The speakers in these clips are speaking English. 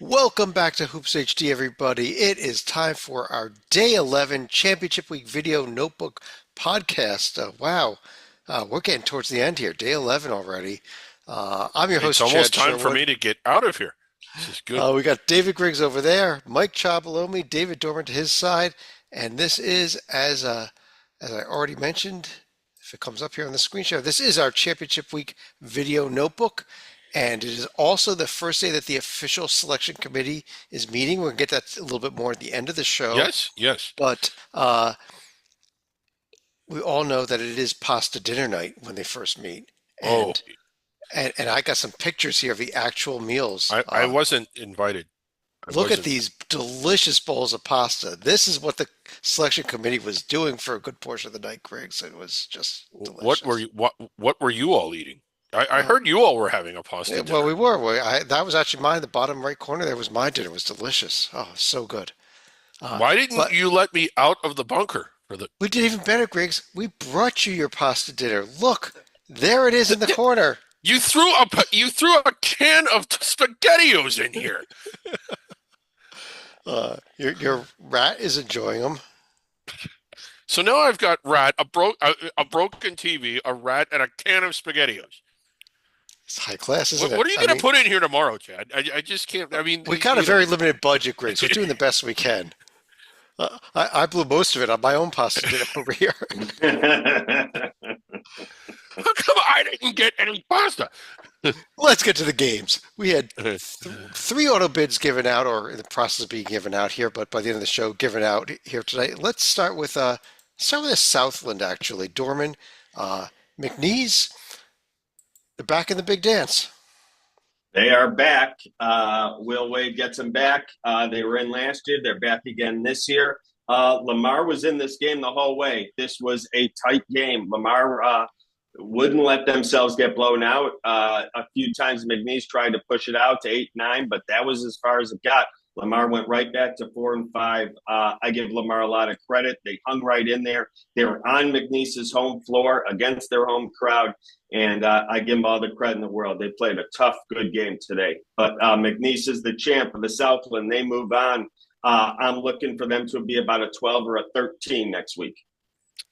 Welcome back to Hoops HD, everybody. It is time for our Day 11 Championship Week Video Notebook podcast. We're getting towards the end here. Day 11 already. I'm your It's host, almost Chad time for Sherwood. me to get out of here. This is good. We got David Griggs over there, Mike Cha below me, David Dorman to his side, and this is, as I already mentioned, if it comes up here on the screen share, this is our Championship Week Video Notebook. And it is also the first day that the official selection committee is meeting. We'll get that a little bit more at the end of the show. Yes, yes. But we all know that it is pasta dinner night when they first meet. Oh, And I got some pictures here of the actual meals. I wasn't invited. I Look at wasn't. these delicious bowls of pasta. This is what the selection committee was doing for a good portion of the night, Griggs. It was just What were delicious. what were you all eating? I Uh, heard you all were having a pasta well, dinner. we were. That was actually mine. The bottom right corner there was my dinner. It was delicious. Oh, so good. Why didn't But you let me out of the bunker for the we did even better, Griggs. We brought you your pasta dinner. Look, there it is in th- the th- corner. you threw a can of SpaghettiOs in here. Your rat is enjoying them. So now I've got a broken TV, a rat, and a can of SpaghettiOs. It's high class, isn't What it? are you I going to mean, put in here tomorrow, Chad? I just can't. I mean, we got a very limited budget, Griggs. We're doing the best we can. I blew most of it on my own pasta dinner over here. how come I didn't get any pasta? Let's get to the games. We had three auto bids given out, or in the process of being given out here, but by the end of the show, given out here tonight. Let's start with a Southland actually. Dorman, McNeese, they're back in the big dance. They are back. Will Wade gets them back. They were in last year. They're back again this year. Lamar was in this game the whole way. This was a tight game. Lamar wouldn't let themselves get blown out. A few times McNeese tried to push it out to 8-9, but that was as far as it got. Lamar went right back to 4-5. I give Lamar a lot of credit. They hung right in there. They were on McNeese's home floor against their home crowd, and I give them all the credit in the world. They played a tough, good game today. But McNeese is the champ of the Southland. They move on. I'm looking for them to be about a 12 or a 13 next week.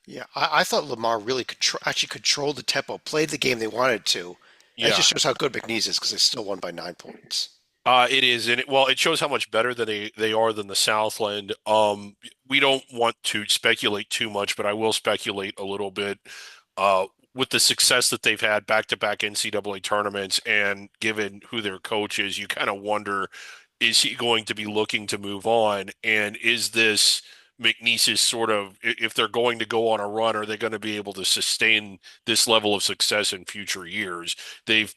Yeah, I thought Lamar really actually controlled the tempo, played the game they wanted to. And it Yeah, just shows how good McNeese is because they still won by 9 points. it is, and it shows how much better that they are than the Southland. We don't want to speculate too much, but I will speculate a little bit. With the success that they've had back-to-back NCAA tournaments, and given who their coach is, you kind of wonder, is he going to be looking to move on? And is this McNeese's sort of, if they're going to go on a run, are they going to be able to sustain this level of success in future years? They've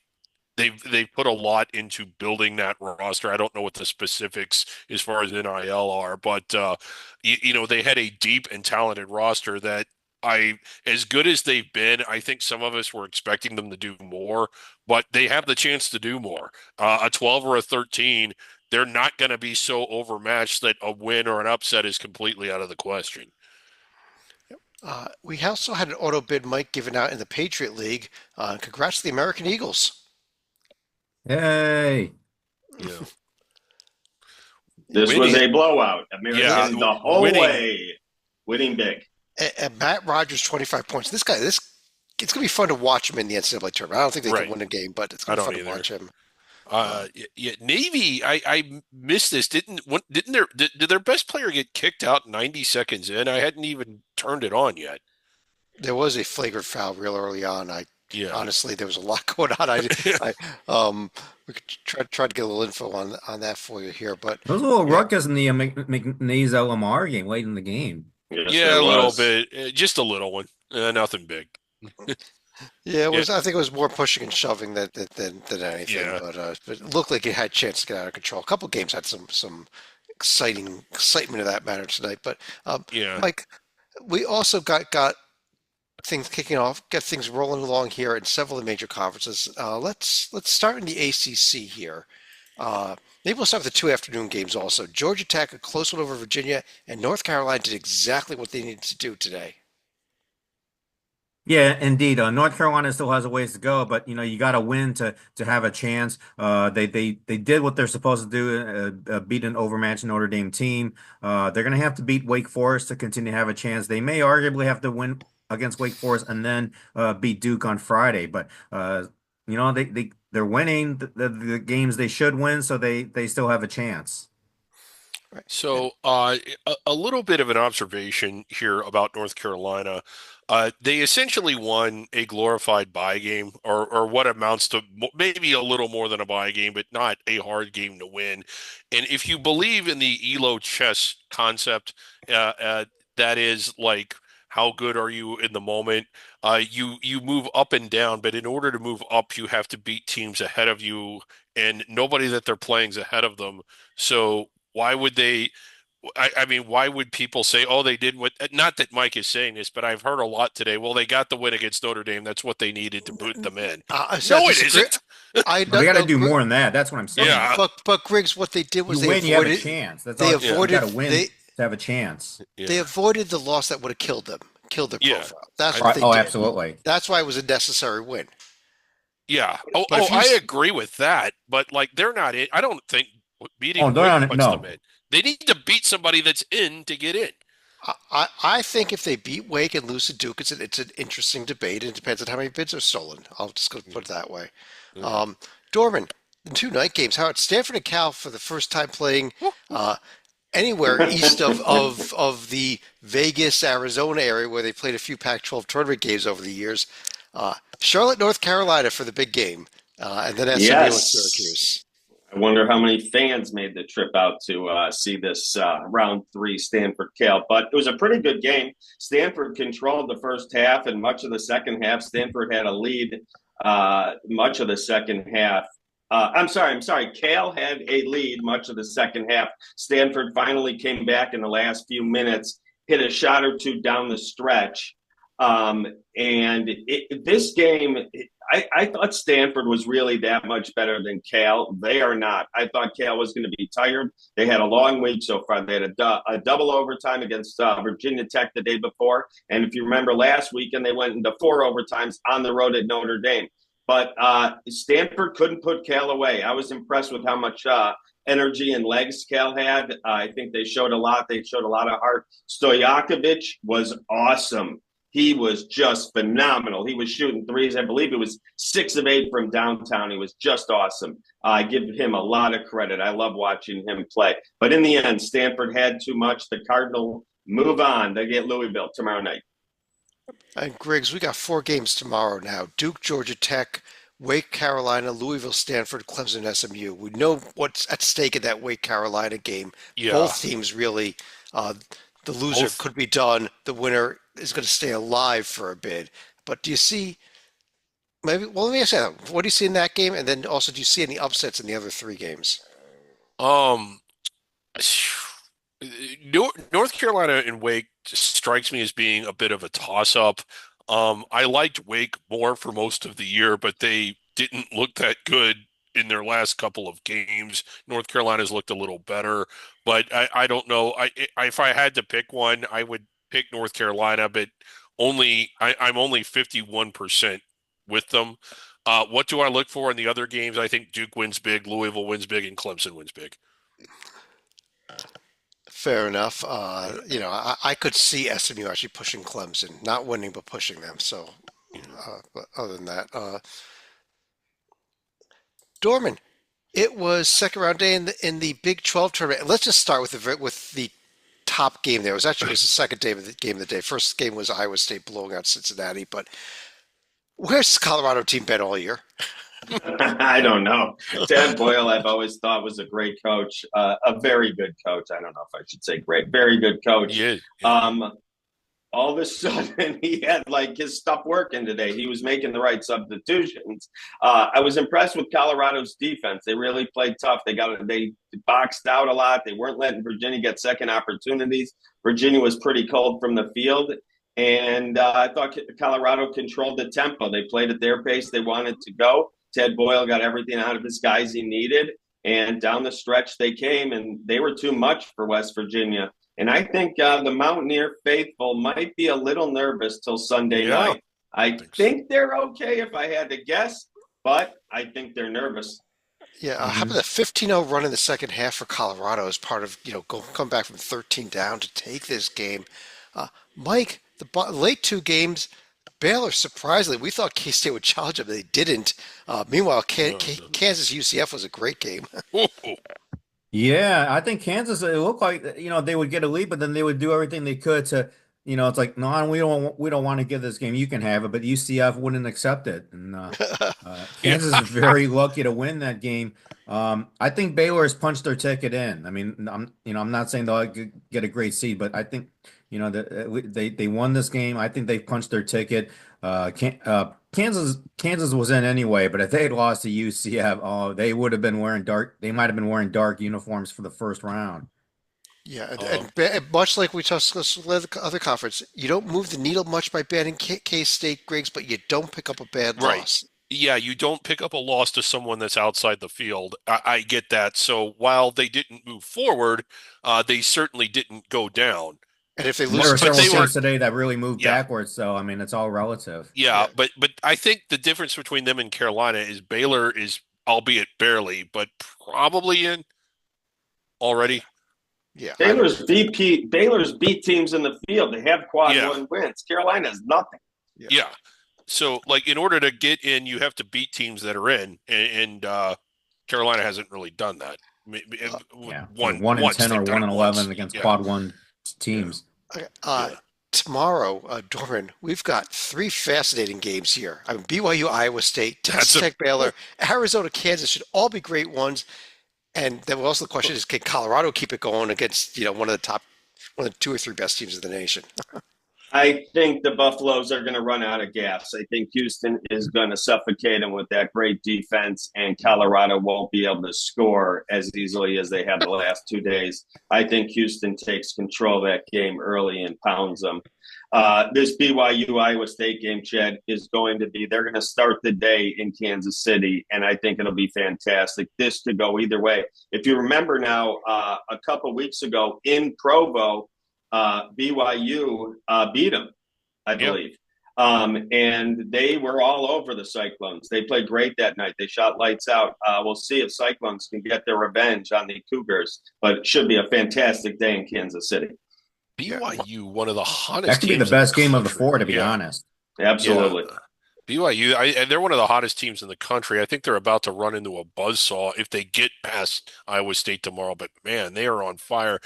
they've put a lot into building that roster. I don't know what the specifics as far as NIL are, but they had a deep and talented roster that as good as they've been, I think some of us were expecting them to do more, but they have the chance to do more. A 12 or a 13, they're not going to be so overmatched that a win or an upset is completely out of the question. We also had an auto bid Mike given out in the Patriot League. Congrats to the American Eagles. Yay. Yeah. This was Winning. a blowout. Yeah, American the whole winning. way, winning big. And Matt Rogers, 25 points. This guy, it's going to be fun to watch him in the NCAA tournament. I don't think they can Right. win a game, but it's I going to be don't fun to either. watch him. Yeah, Navy. I missed this. Did their best player get kicked out 90 seconds in? I hadn't even turned it on yet. There was a flagrant foul real early on. Yeah. Honestly, there was a lot going on. I we could try to get a little info on that for you here, but There was a little yeah, ruckus in the McNeese Lamar game late in the game. Yes, Yeah, there a little was. bit, just a little one, nothing big. yeah, it Yeah, was. I think it was more pushing and shoving than anything, yeah, but it looked like it had a chance to get out of control. A couple games had some excitement of that matter tonight, but yeah. Mike, we also got things kicking off, get things rolling along here in several of the major conferences. Let's start in the ACC here. Maybe we'll start with the two afternoon games also. Georgia Tech, a close one over Virginia, and North Carolina did exactly what they needed to do today. Yeah, indeed. North Carolina still has a ways to go, but you got to win to have a chance. They did what they're supposed to do, beat an overmatched Notre Dame team. They're going to have to beat Wake Forest to continue to have a chance. They may arguably have to win against Wake Forest and then beat Duke on Friday, but they're winning the games they should win, so they still have a chance. Right. And So, a little bit of an observation here about North Carolina. They essentially won a glorified bye game, or what amounts to maybe a little more than a bye game, but not a hard game to win. And if you believe in the ELO chess concept, that is like how good are you in the moment? You move up and down, but in order to move up, you have to beat teams ahead of you, and nobody that they're playing is ahead of them. So why would they? I mean, why would people say, "Oh, they did what"? Not that Mike is saying this, but I've heard a lot today. Well, they got the win against Notre Dame. That's what they needed to boot them in. so I No, it disagree. isn't. I No, they don't got to know. do more than that. That's what I'm saying. Yeah, But Griggs, what they did You was win, you have a chance. That's all. You yeah, got avoided to win they to have a chance. they yeah, avoided the loss that would have killed them, killed their yeah. profile. That's I, what Right. they Oh, did. absolutely. That's why it was a necessary win. yeah. Oh, But oh, if you, I agree with that. But like, they're not in. I don't think Oh, beating they're Wake on it. puts them No. in. They need to beat somebody that's in to get in. I think if they beat Wake and lose to Duke, it's an interesting debate. It depends on how many bids are stolen. I'll just go put it that way. Yeah. Um, Dorman, the two night games. How about Stanford and Cal for the first time playing uh, anywhere east of the Vegas, Arizona area where they played a few Pac-12 tournament games over the years. Charlotte, North Carolina for the big game, and then SMU and Yes. Syracuse. I wonder how many fans made the trip out to see this round three Stanford Cal. But it was a pretty good game. Stanford controlled the first half and much of the second half. Stanford had a lead much of the second half. I'm sorry. Cal had a lead much of the second half. Stanford finally came back in the last few minutes, hit a shot or two down the stretch. This game, I thought Stanford was really that much better than Cal. They are not. I thought Cal was going to be tired. They had a long week so far. They had a double overtime against Virginia Tech the day before. And if you remember last weekend, they went into four overtimes on the road at Notre Dame. But Stanford couldn't put Cal away. I was impressed with how much energy and legs Cal had. I think they showed a lot. They showed a lot of heart. Stojakovic was awesome. He was just phenomenal. He was shooting threes. I believe it was 6 of 8 from downtown. He was just awesome. I give him a lot of credit. I love watching him play. But in the end, Stanford had too much. The Cardinal move on. They get Louisville tomorrow night. And Griggs, we got four games tomorrow now. Duke, Georgia Tech, Wake, Carolina, Louisville, Stanford, Clemson, SMU. We know what's at stake in that Wake, Carolina game. Yeah. Both teams really, uh, the loser Both. could be done. The winner is going to stay alive for a bit. But do you see, maybe, well, let me ask you that. What do you see in that game? And then also, do you see any upsets in the other three games? Um. North Carolina and Wake just strikes me as being a bit of a toss-up. I liked Wake more for most of the year, but they didn't look that good in their last couple of games. North Carolina's looked a little better, but I don't know. If I had to pick one, I would pick North Carolina, but I'm only 51% with them. What do I look for in the other games? I think Duke wins big, Louisville wins big, and Clemson wins big. Fair enough. I could see SMU actually pushing Clemson, not winning, but pushing them. So, Yeah. but other than that, Dorman, it was second round day in the Big 12 tournament. Let's just start with the top game there. It was the second game of the day. First game was Iowa State blowing out Cincinnati. But where's this Colorado team been all year? I don't know. Ted Boyle, I've always thought was a great coach, a very good coach. I don't know if I should say great, very good coach. Yeah, yeah. Um, all of a sudden, he had like his stuff working today. He was making the right substitutions. I was impressed with Colorado's defense. They really played tough. They boxed out a lot. They weren't letting Virginia get second opportunities. Virginia was pretty cold from the field. And I thought Colorado controlled the tempo. They played at their pace. They wanted to go. Ted Boyle got everything out of his guys he needed. And down the stretch they came, and they were too much for West Virginia. And I think the Mountaineer faithful might be a little nervous till Sunday Yeah. night. I Thanks. think they're okay if I had to guess, but I think they're nervous. Yeah, how Hmm. about the 15-0 run in the second half for Colorado as part of, come back from 13 down to take this game? Mike, the late two games, Baylor, surprisingly, we thought K-State would challenge them. They didn't. Meanwhile, No, no. Kansas UCF was a great game. Oh, oh, Yeah, I think Kansas, it looked like, they would get a lead, but then they would do everything they could to, it's like, no, we don't want to give this game. You can have it, but UCF wouldn't accept it. And yeah, Kansas is very lucky to win that game. I think Baylor has punched their ticket in. I mean, I'm not saying they'll get a great seed, but I think, they won this game. I think they've punched their ticket. Kansas was in anyway, but if they had lost to UCF, oh, they would have been wearing dark. They might have been wearing dark uniforms for the first round. Yeah, um, and much like we talked with the other conference, you don't move the needle much by banning K-State, Griggs, but you don't pick up a bad right. loss. Yeah, you don't pick up a loss to someone that's outside the field. I get that. So while they didn't move forward, they certainly didn't go down. And if they And there lose to were But several they Tennessee, were, teams today that really moved yeah, backwards. So I mean, it's all relative. yeah. yeah, But I think the difference between them and Carolina is Baylor is, albeit barely, but probably in already. yeah, I would Baylor's agree with that. Baylor's beat teams in the field. They have quad Yeah, one wins. Carolina's nothing. Yeah. yeah. So like in order to get in, you have to beat teams that are in, and Carolina hasn't really done that. Uh, Yeah, they're One 1-10 once or they've done one it and once. 11 against Yeah, quad one yeah, teams. okay, yeah. tomorrow, Dorman, we've got three fascinating games here. I mean, BYU, Iowa State, That's Texas a Tech, Baylor, Arizona, Kansas should all be great ones. And then also the question is, can Colorado keep it going against, one of the two or three best teams in the nation? I think the Buffaloes are going to run out of gas. I think Houston is going to suffocate them with that great defense, and Colorado won't be able to score as easily as they have the last 2 days. I think Houston takes control of that game early and pounds them. This BYU Iowa State game, Chad, is going to be, they're going to start the day in Kansas City, and I think it'll be fantastic. This could go either way. If you remember now, a couple weeks ago in Provo, BYU beat them, I yeah. believe. And they were all over the Cyclones. They played great that night. They shot lights out. We'll see if Cyclones can get their revenge on the Cougars, but it should be a fantastic day in Kansas City. Yeah, BYU, one of the That hottest could be the teams in the best game of the country. four, to be Yeah, honest. yeah. Absolutely. BYU, and they're one of the hottest teams in the country. I think they're about to run into a buzzsaw if they get past Iowa State tomorrow. But man, they are on fire.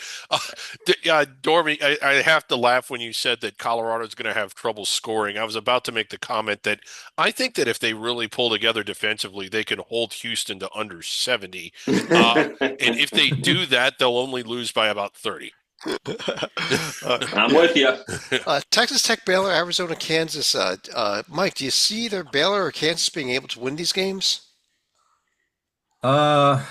Dormy, I have to laugh when you said that Colorado's going to have trouble scoring. I was about to make the comment that I think that if they really pull together defensively, they can hold Houston to under 70. And if they do that, they'll only lose by about 30. uh, I'm with you. Texas Tech, Baylor, Arizona, Kansas. Mike, do you see either Baylor or Kansas being able to win these games? Uh,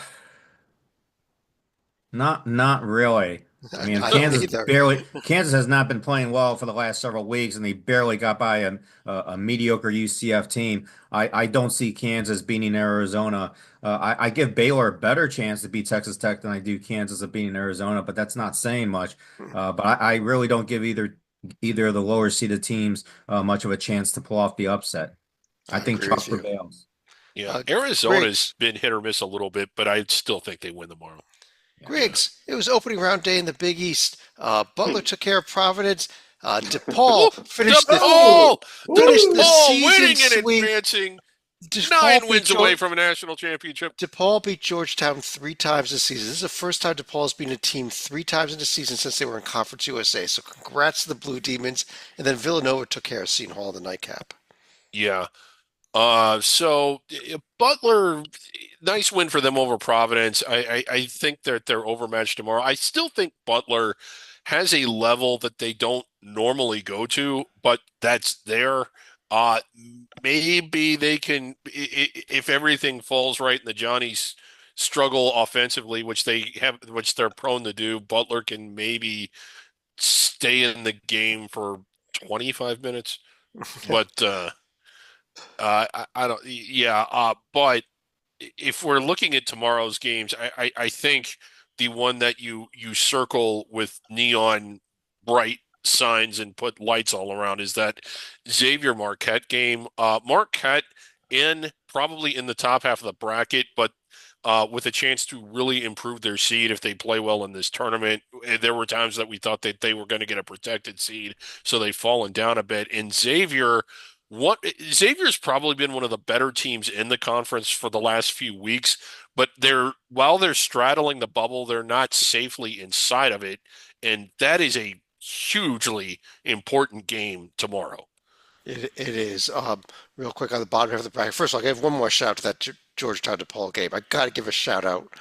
not really. I mean, I don't Kansas either. barely. Kansas has not been playing well for the last several weeks, and they barely got by a mediocre UCF team. I don't see Kansas beating Arizona. I give Baylor a better chance to beat Texas Tech than I do Kansas of beating Arizona, but that's not saying much. But I really don't give either of the lower seeded teams much of a chance to pull off the upset. I I think agree with chalk you. prevails. Yeah, Griggs, Arizona's been hit or miss a little bit, but I still think they win tomorrow. Yeah. Yeah. Griggs, it was opening round day in the Big East. Butler took care of Providence. Oh, DePaul Oh, finished the DePaul season winning and sweep. advancing DePaul 9 wins beat away from a national championship. DePaul beat Georgetown three times this season. This is the first time DePaul has beaten a team three times in the season since they were in Conference USA. So congrats to the Blue Demons. And then Villanova took care of Seton Hall in the nightcap. Yeah. Butler, nice win for them over Providence. I think that they're overmatched tomorrow. I still think Butler has a level that they don't normally go to, but that's there. Uh, Maybe they can, if everything falls right and the Johnnies struggle offensively, which they're prone to do, Butler can maybe stay in the game for 25 minutes. But I don't. Yeah. But if we're looking at tomorrow's games, I think the one that you circle with neon bright signs and put lights all around is that Xavier Marquette game. Marquette in probably in the top half of the bracket, but with a chance to really improve their seed if they play well in this tournament. There were times that we thought that they were going to get a protected seed, so they've fallen down a bit. And Xavier's probably been one of the better teams in the conference for the last few weeks, but while they're straddling the bubble, they're not safely inside of it, and that is a hugely important game tomorrow. It is. Real quick on the bottom half of the bracket. First of all, I give one more shout out to that Georgetown DePaul game. I got to give a shout out,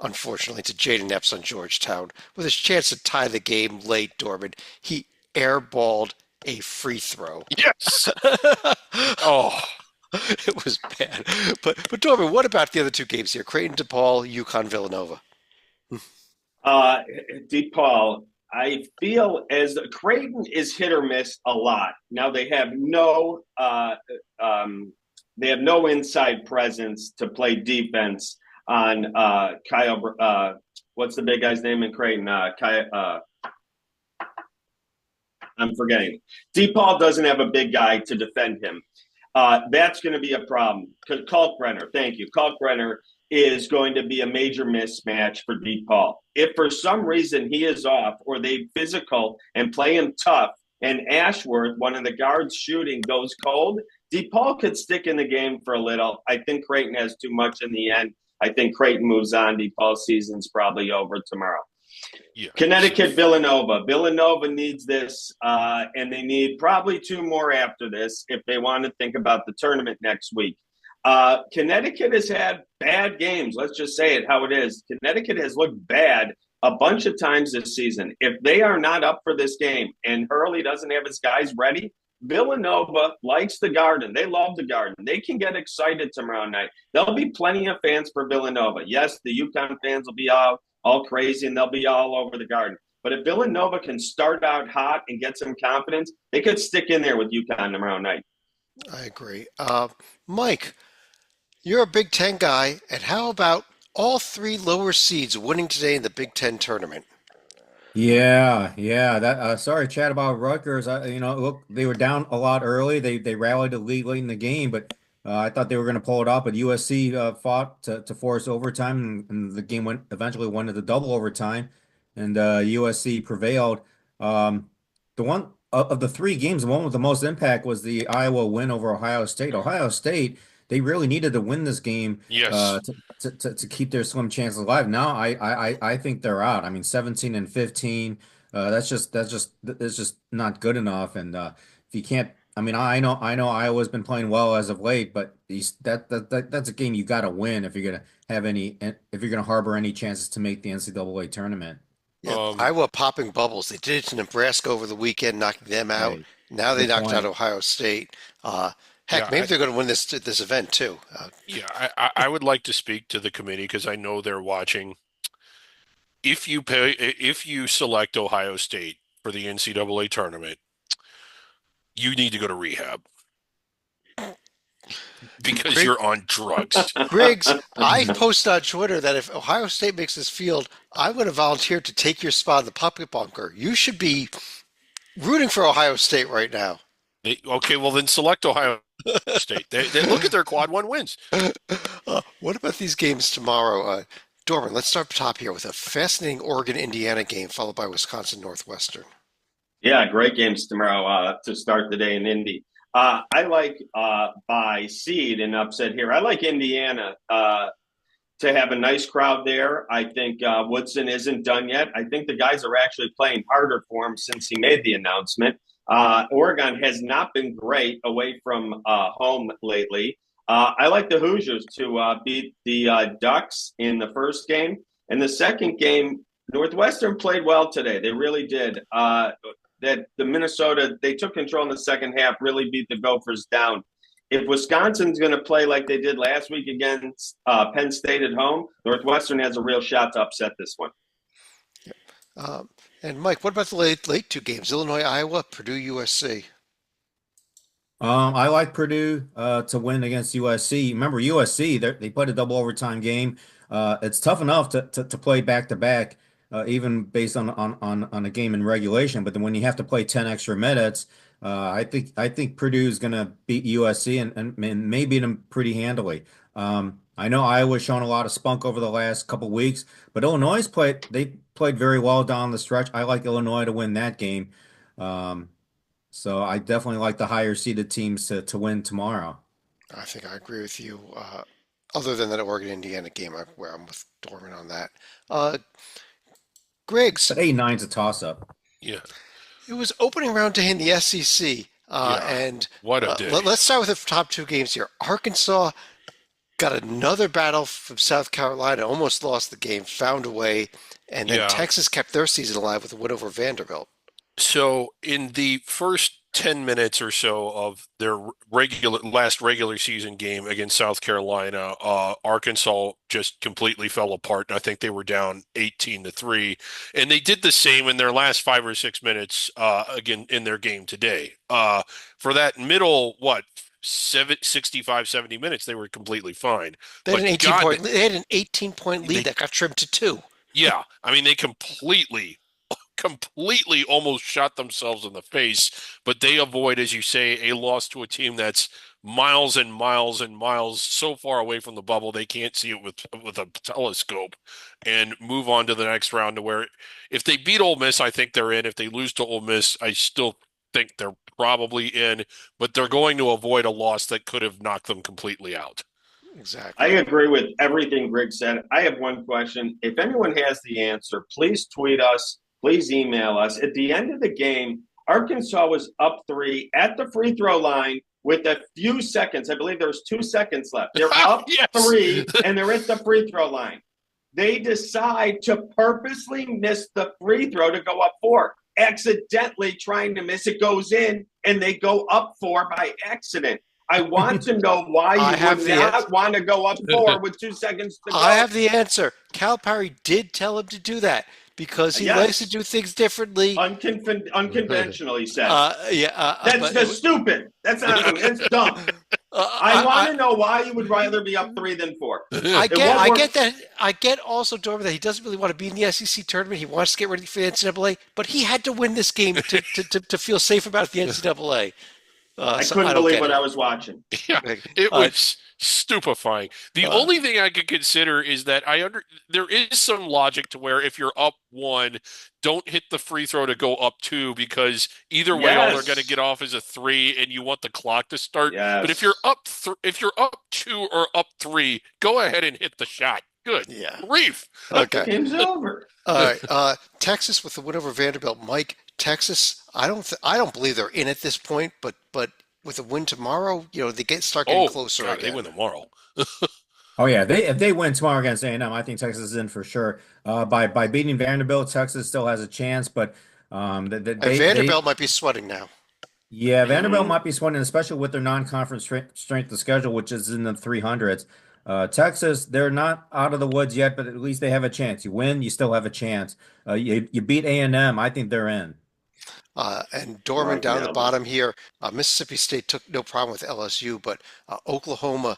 unfortunately, to Jaden Epps on Georgetown with his chance to tie the game late. Dorman, he airballed a free throw. Yes. Oh, It was bad. But Dorman, what about the other two games here? Creighton DePaul, UConn Villanova. Uh, DePaul, I feel as Creighton is hit or miss a lot. Now they have no inside presence to play defense on Kyle. What's the big guy's name in Creighton? I'm forgetting. DePaul doesn't have a big guy to defend him. That's going to be a problem. Kalkbrenner, thank you. Kalkbrenner is going to be a major mismatch for DePaul. If for some reason he is off or they physical and play him tough and Ashworth, one of the guards shooting, goes cold, DePaul could stick in the game for a little. I think Creighton has too much in the end. I think Creighton moves on. DePaul's season's probably over tomorrow. yeah. Connecticut, Villanova. Villanova needs this, and they need probably two more after this if they want to think about the tournament next week. Connecticut has had bad games. Let's just say it how it is. Connecticut has looked bad a bunch of times this season. If they are not up for this game and Hurley doesn't have his guys ready, Villanova likes the Garden. They love the Garden. They can get excited tomorrow night. There'll be plenty of fans for Villanova. Yes, the UConn fans will be all crazy and they'll be all over the Garden. But if Villanova can start out hot and get some confidence, they could stick in there with UConn tomorrow night. I agree. Mike, you're a Big Ten guy, and how about all three lower seeds winning today in the Big Ten tournament? Yeah. That sorry, chat about Rutgers. Look, they were down a lot early. They rallied the lead late in the game, but I thought they were going to pull it off. But USC fought to force overtime, and the game eventually went to the double overtime, and USC prevailed. The one of the three games, the one with the most impact was the Iowa win over Ohio State. Ohio State, they really needed to win this game Yes. to keep their slim chances alive. Now I think they're out. I mean, 17 and 15. That's just not good enough. And if you can't, I mean, I know Iowa's been playing well as of late, but that's a game you got to win if you're gonna if you're gonna harbor any chances to make the NCAA tournament. Yeah, Um, Iowa popping bubbles. They did it to Nebraska over the weekend, knocking them out. Right. Now they Good knocked out point. Ohio State. Heck, yeah, maybe they're going to win this event too. I would like to speak to the committee because I know they're watching. If you select Ohio State for the NCAA tournament, you need to go to rehab because Greg, you're on drugs. Griggs, I posted on Twitter that if Ohio State makes this field, I'm going to volunteer to take your spot in the puppet bunker. You should be rooting for Ohio State right now. Okay, well then select Ohio State. They look at their quad one wins. What about these games tomorrow? Dorman, let's start top here with a fascinating Oregon-Indiana game, followed by Wisconsin-Northwestern. Yeah, great games tomorrow to start the day in Indy. I like by seed and upset here. I like Indiana to have a nice crowd there. I think Woodson isn't done yet. I think the guys are actually playing harder for him since he made the announcement. Oregon has not been great away from home lately. I like the Hoosiers to beat the Ducks in the first game. In the second game, Northwestern played well today. They really did. That the Minnesota, they took control in the second half, really beat the Gophers down. If Wisconsin's going to play like they did last week against Penn State at home, Northwestern has a real shot to upset this one. And Mike, what about the late two games? Illinois, Iowa, Purdue, USC. I like Purdue to win against USC. Remember, USC they played a double overtime game. It's tough enough to play back to back even based on a game in regulation. But then when you have to play 10 extra minutes, I think Purdue is going to beat USC and may beat them pretty handily. I know Iowa's shown a lot of spunk over the last couple weeks, but they played very well down the stretch. I like Illinois to win that game. Um, so I definitely like the higher seeded teams to win tomorrow. I think I agree with you. Other than that Oregon Indiana game, where I'm with Dorman on that. Uh, Griggs, But 8-9's a toss up. Yeah. it was opening round day in the SEC, Yeah. and What a day. let's start with the top two games here. Arkansas got another battle from South Carolina, almost lost the game, found a way, and then Yeah. Texas kept their season alive with a win over Vanderbilt. So in the first 10 minutes or so of their last regular season game against South Carolina, Arkansas just completely fell apart. And I think they were down 18-3. And they did the same in their last 5 or 6 minutes, again in their game today. For that middle, 65, 70 minutes, they were completely fine. They had But an 18 God, point, they had an 18-point lead they, that got trimmed to two. yeah, I mean, they completely almost shot themselves in the face, but they avoid, as you say, a loss to a team that's miles and miles and miles so far away from the bubble they can't see it with a telescope, and move on to the next round to where if they beat Ole Miss, I think they're in. If they lose to Ole Miss, I still think they're probably in, but they're going to avoid a loss that could have knocked them completely out. I Exactly. agree with everything Greg said. I have one question. If anyone has the answer, please tweet us, please email us. At the end of the game, Arkansas was up 3 at the free throw line with a few seconds. I believe there was 2 seconds left. They're up Yes. 3 and they're at the free throw line. They decide to purposely miss the free throw to go up 4. Accidentally trying to miss it, goes in, and they go up 4 by accident. I want to know why you would not want to go up 4 with 2 seconds to go. I have the answer. Calipari did tell him to do that because he likes to do things differently. Unconventional, he said. That's just stupid. That's not. That's dumb. I want to know why you would rather be up 3 than 4. I get that. I get also, Dorman, that he doesn't really want to be in the SEC tournament. He wants to get ready for the NCAA, but he had to win this game to feel safe about the NCAA. I couldn't believe what I was watching. Yeah, it was stupefying. The only thing I could consider is that there is some logic to where if you're up 1, don't hit the free throw to go up 2, because either way, all they're going to get off is a 3, and you want the clock to start. Yes. But if you're up 2 or up 3, go ahead and hit the shot. Good. Yeah. Grief. Okay. Game's over. All right. Texas with the win over Vanderbilt. Mike, Texas, I don't believe they're in at this point, but with a win tomorrow, they start getting closer God, again. they win tomorrow. Oh yeah, if they win tomorrow against A&M, I think Texas is in for sure. By beating Vanderbilt, Texas still has a chance, but Vanderbilt might be sweating now. Yeah, Vanderbilt might be sweating, especially with their non-conference strength of schedule, which is in the 300s. Texas, they're not out of the woods yet, but at least they have a chance. You win, you still have a chance. You beat A&M, I think they're in. And Dorman down the bottom here. Mississippi State took no problem with LSU, but Oklahoma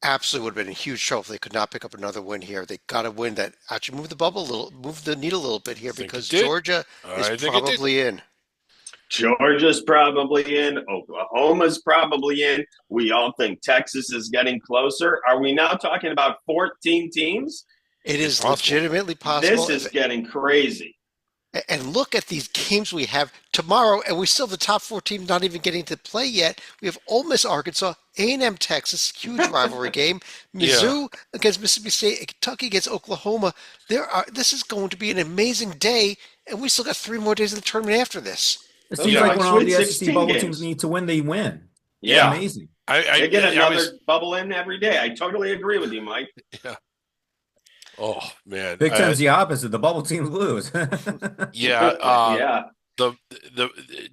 absolutely would have been in huge trouble if they could not pick up another win here. They got a win that actually moved the needle a little bit here, because Georgia is probably in. Georgia's probably in. Oklahoma's probably in. We all think Texas is getting closer. Are we now talking about 14 teams? It is legitimately possible. This is getting crazy. And look at these games we have tomorrow, and we still have the top 4 teams not even getting to play yet. We have Ole Miss, Arkansas, A&M, Texas, huge rivalry game. Mizzou against Mississippi State, and Kentucky against Oklahoma. This is going to be an amazing day, and we still got 3 more days of the tournament after this. It seems like when all the SEC bubble teams need to win, they win. Yeah, it's amazing. They get another bubble in every day. I totally agree with you, Mike. Yeah. Oh man, Big Ten's the opposite. The bubble teams lose. Yeah. The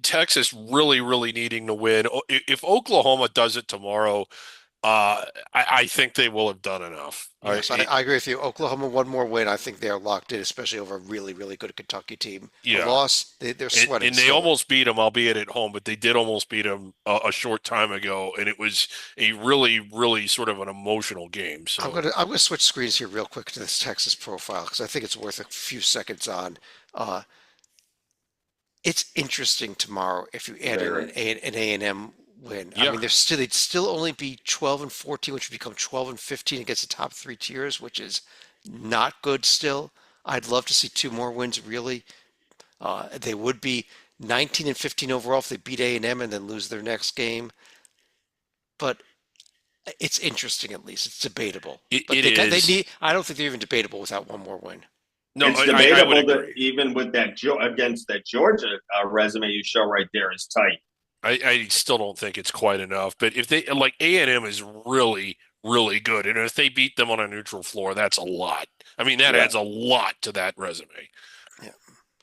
Texas really needing to win. If Oklahoma does it tomorrow, I think they will have done enough. Yes, I agree with you. Oklahoma, one more win, I think they're locked in, especially over a really, really good Kentucky team. A Yeah, loss, they're sweating and they still. almost beat them, albeit at home, but they did almost beat them a short time ago, and it was a really, really sort of an emotional game. So I'm gonna switch screens here real quick to this Texas profile because I think it's worth a few seconds on. Uh, it's interesting tomorrow if you add in Very. An A&M win. I yeah, mean, they'd still only be 12 and 14, which would become 12 and 15 against the top three tiers, which is not good still. I'd love to see two more wins, really. They would be 19 and 15 overall if they beat A&M and M and then lose their next game. But it's interesting at least. It's debatable. But it they is. need. I don't think they're even debatable without one more win. No, It's I would debatable that agree. even with that against that Georgia resume you show right there is tight. I still don't think it's quite enough. But if they like A&M is really, really good, and if they beat them on a neutral floor, that's a lot. I mean, that Yeah. adds a lot to that resume. Yeah,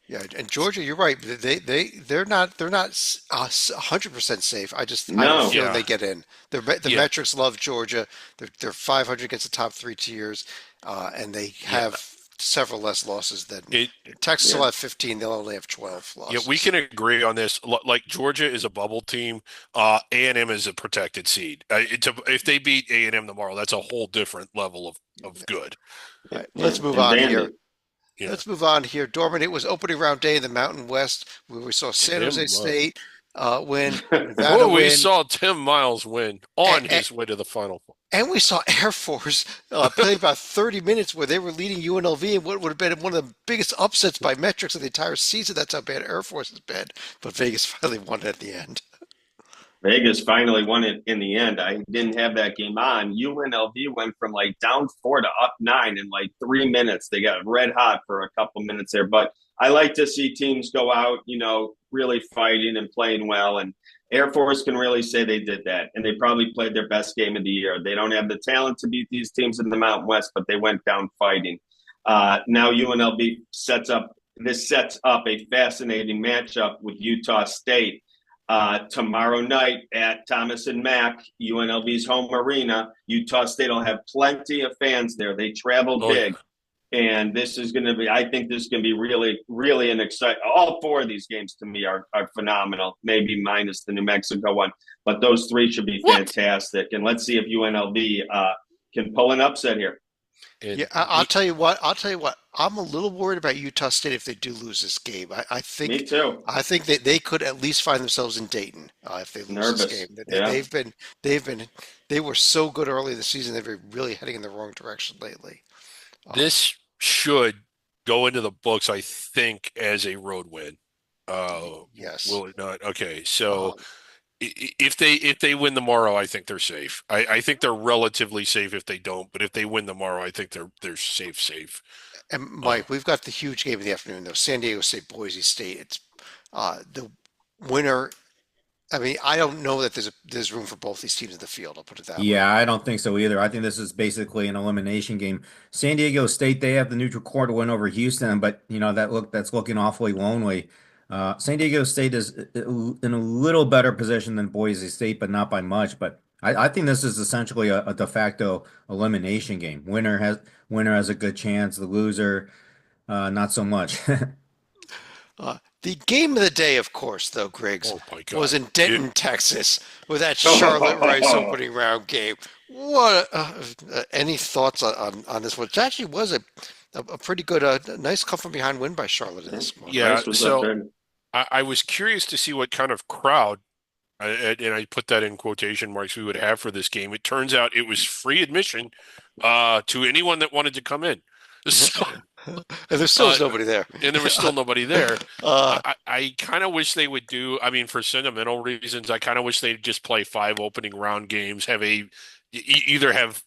yeah. And Georgia, you're right. They're not 100% safe. I have a No. feeling Yeah, they get in. The yeah, metrics love Georgia. They're 500 against the top three tiers, and they yeah. have several less losses than It Texas. Will Yeah. have 15. They'll only have 12 Yeah, we losses. can agree on this. Like Georgia is a bubble team, A&M is a protected seed. If they beat A&M tomorrow, that's a whole different level of good. All right, let's move And on here. Vandy. Yeah, Let's move on here. Dorman, it was opening round day in the Mountain West where we saw San Jose Tim. State win, Nevada Oh, we win, saw Tim Miles win and, on his way to the final. and we saw Air Force play about 30 minutes where they were leading UNLV in what would have been one of the biggest upsets by metrics of the entire season. That's how bad Air Force has been. But Vegas finally won it at the end. Vegas finally won it in the end. I didn't have that game on. UNLV went from like down 4 to up 9 in like 3 minutes. They got red hot for a couple minutes there. But I like to see teams go out, really fighting and playing well. And Air Force can really say they did that. And they probably played their best game of the year. They don't have the talent to beat these teams in the Mountain West, but they went down fighting. Now UNLV sets up a fascinating matchup with Utah State tomorrow night at Thomas and Mack, UNLV's home arena. Utah State will have plenty of fans there. They travel Oh big. yeah, And this is going to be, I think this is going to be really, really an exciting. All four of these games to me are phenomenal, maybe minus the New Mexico one. But those three should be what? fantastic. And let's see if UNLV can pull an upset here. Yeah, And I'll tell you what. I'll tell you what. I'm a little worried about Utah State if they do lose this game. Me too. I think that they could at least find themselves in Dayton if they lose this Nervous. game. Yeah. They've been they were so good early in the season. They've been really heading in the wrong direction lately. Um, this should go into the books, I think, as a road win. yes. Will it not? Okay, so Um, if they win tomorrow, I think they're safe. I think they're relatively safe if they don't, but if they win tomorrow, I think they're safe, safe. and Uh, Mike, we've got the huge game in the afternoon though. San Diego State, Boise State. It's the winner. I mean, I don't know that there's room for both these teams in the field. I'll put it that way. Yeah, I don't think so either. I think this is basically an elimination game. San Diego State, they have the neutral court win over Houston, but that's looking awfully lonely. San Diego State is in a little better position than Boise State, but not by much. But I think this is essentially a de facto elimination game. Winner has a good chance. The loser, not so much. The game of the day, of course, though, Griggs, oh my was God. in Denton, Texas, with that Charlotte Rice opening round game. Any thoughts on this one? It actually was a pretty good, nice come from behind win by Charlotte in this one. Yeah, Rice was up so there. I was curious to see what kind of crowd, and I put that in quotation marks, we would have for this game. It turns out it was free admission to anyone that wanted to come in. So, And there still uh, is nobody there. and there was still nobody there. Uh, I kind of wish they would do, I mean, for sentimental reasons, I kind of wish they'd just play five opening round games, either have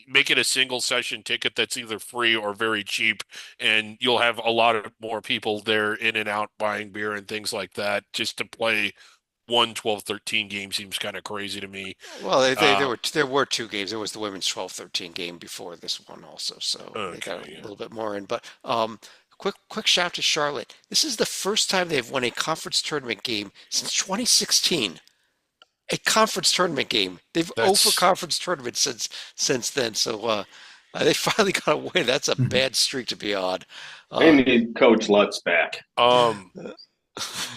make it a single session ticket that's either free or very cheap, and you'll have a lot of more people there in and out buying beer and things like that. Just to play 1 12 13 game seems kind of crazy to me. well, Uh, there were two games. There was the women's 12-13 game before this one also, so they got okay, a yeah. little bit more in. But quick shout to Charlotte. This is the first time they've won a conference tournament game since 2016. a conference tournament game. They've over That's conference tournament since then. So they finally got a win. That's a bad streak to be on. They Uh, need Coach Lutz back. um.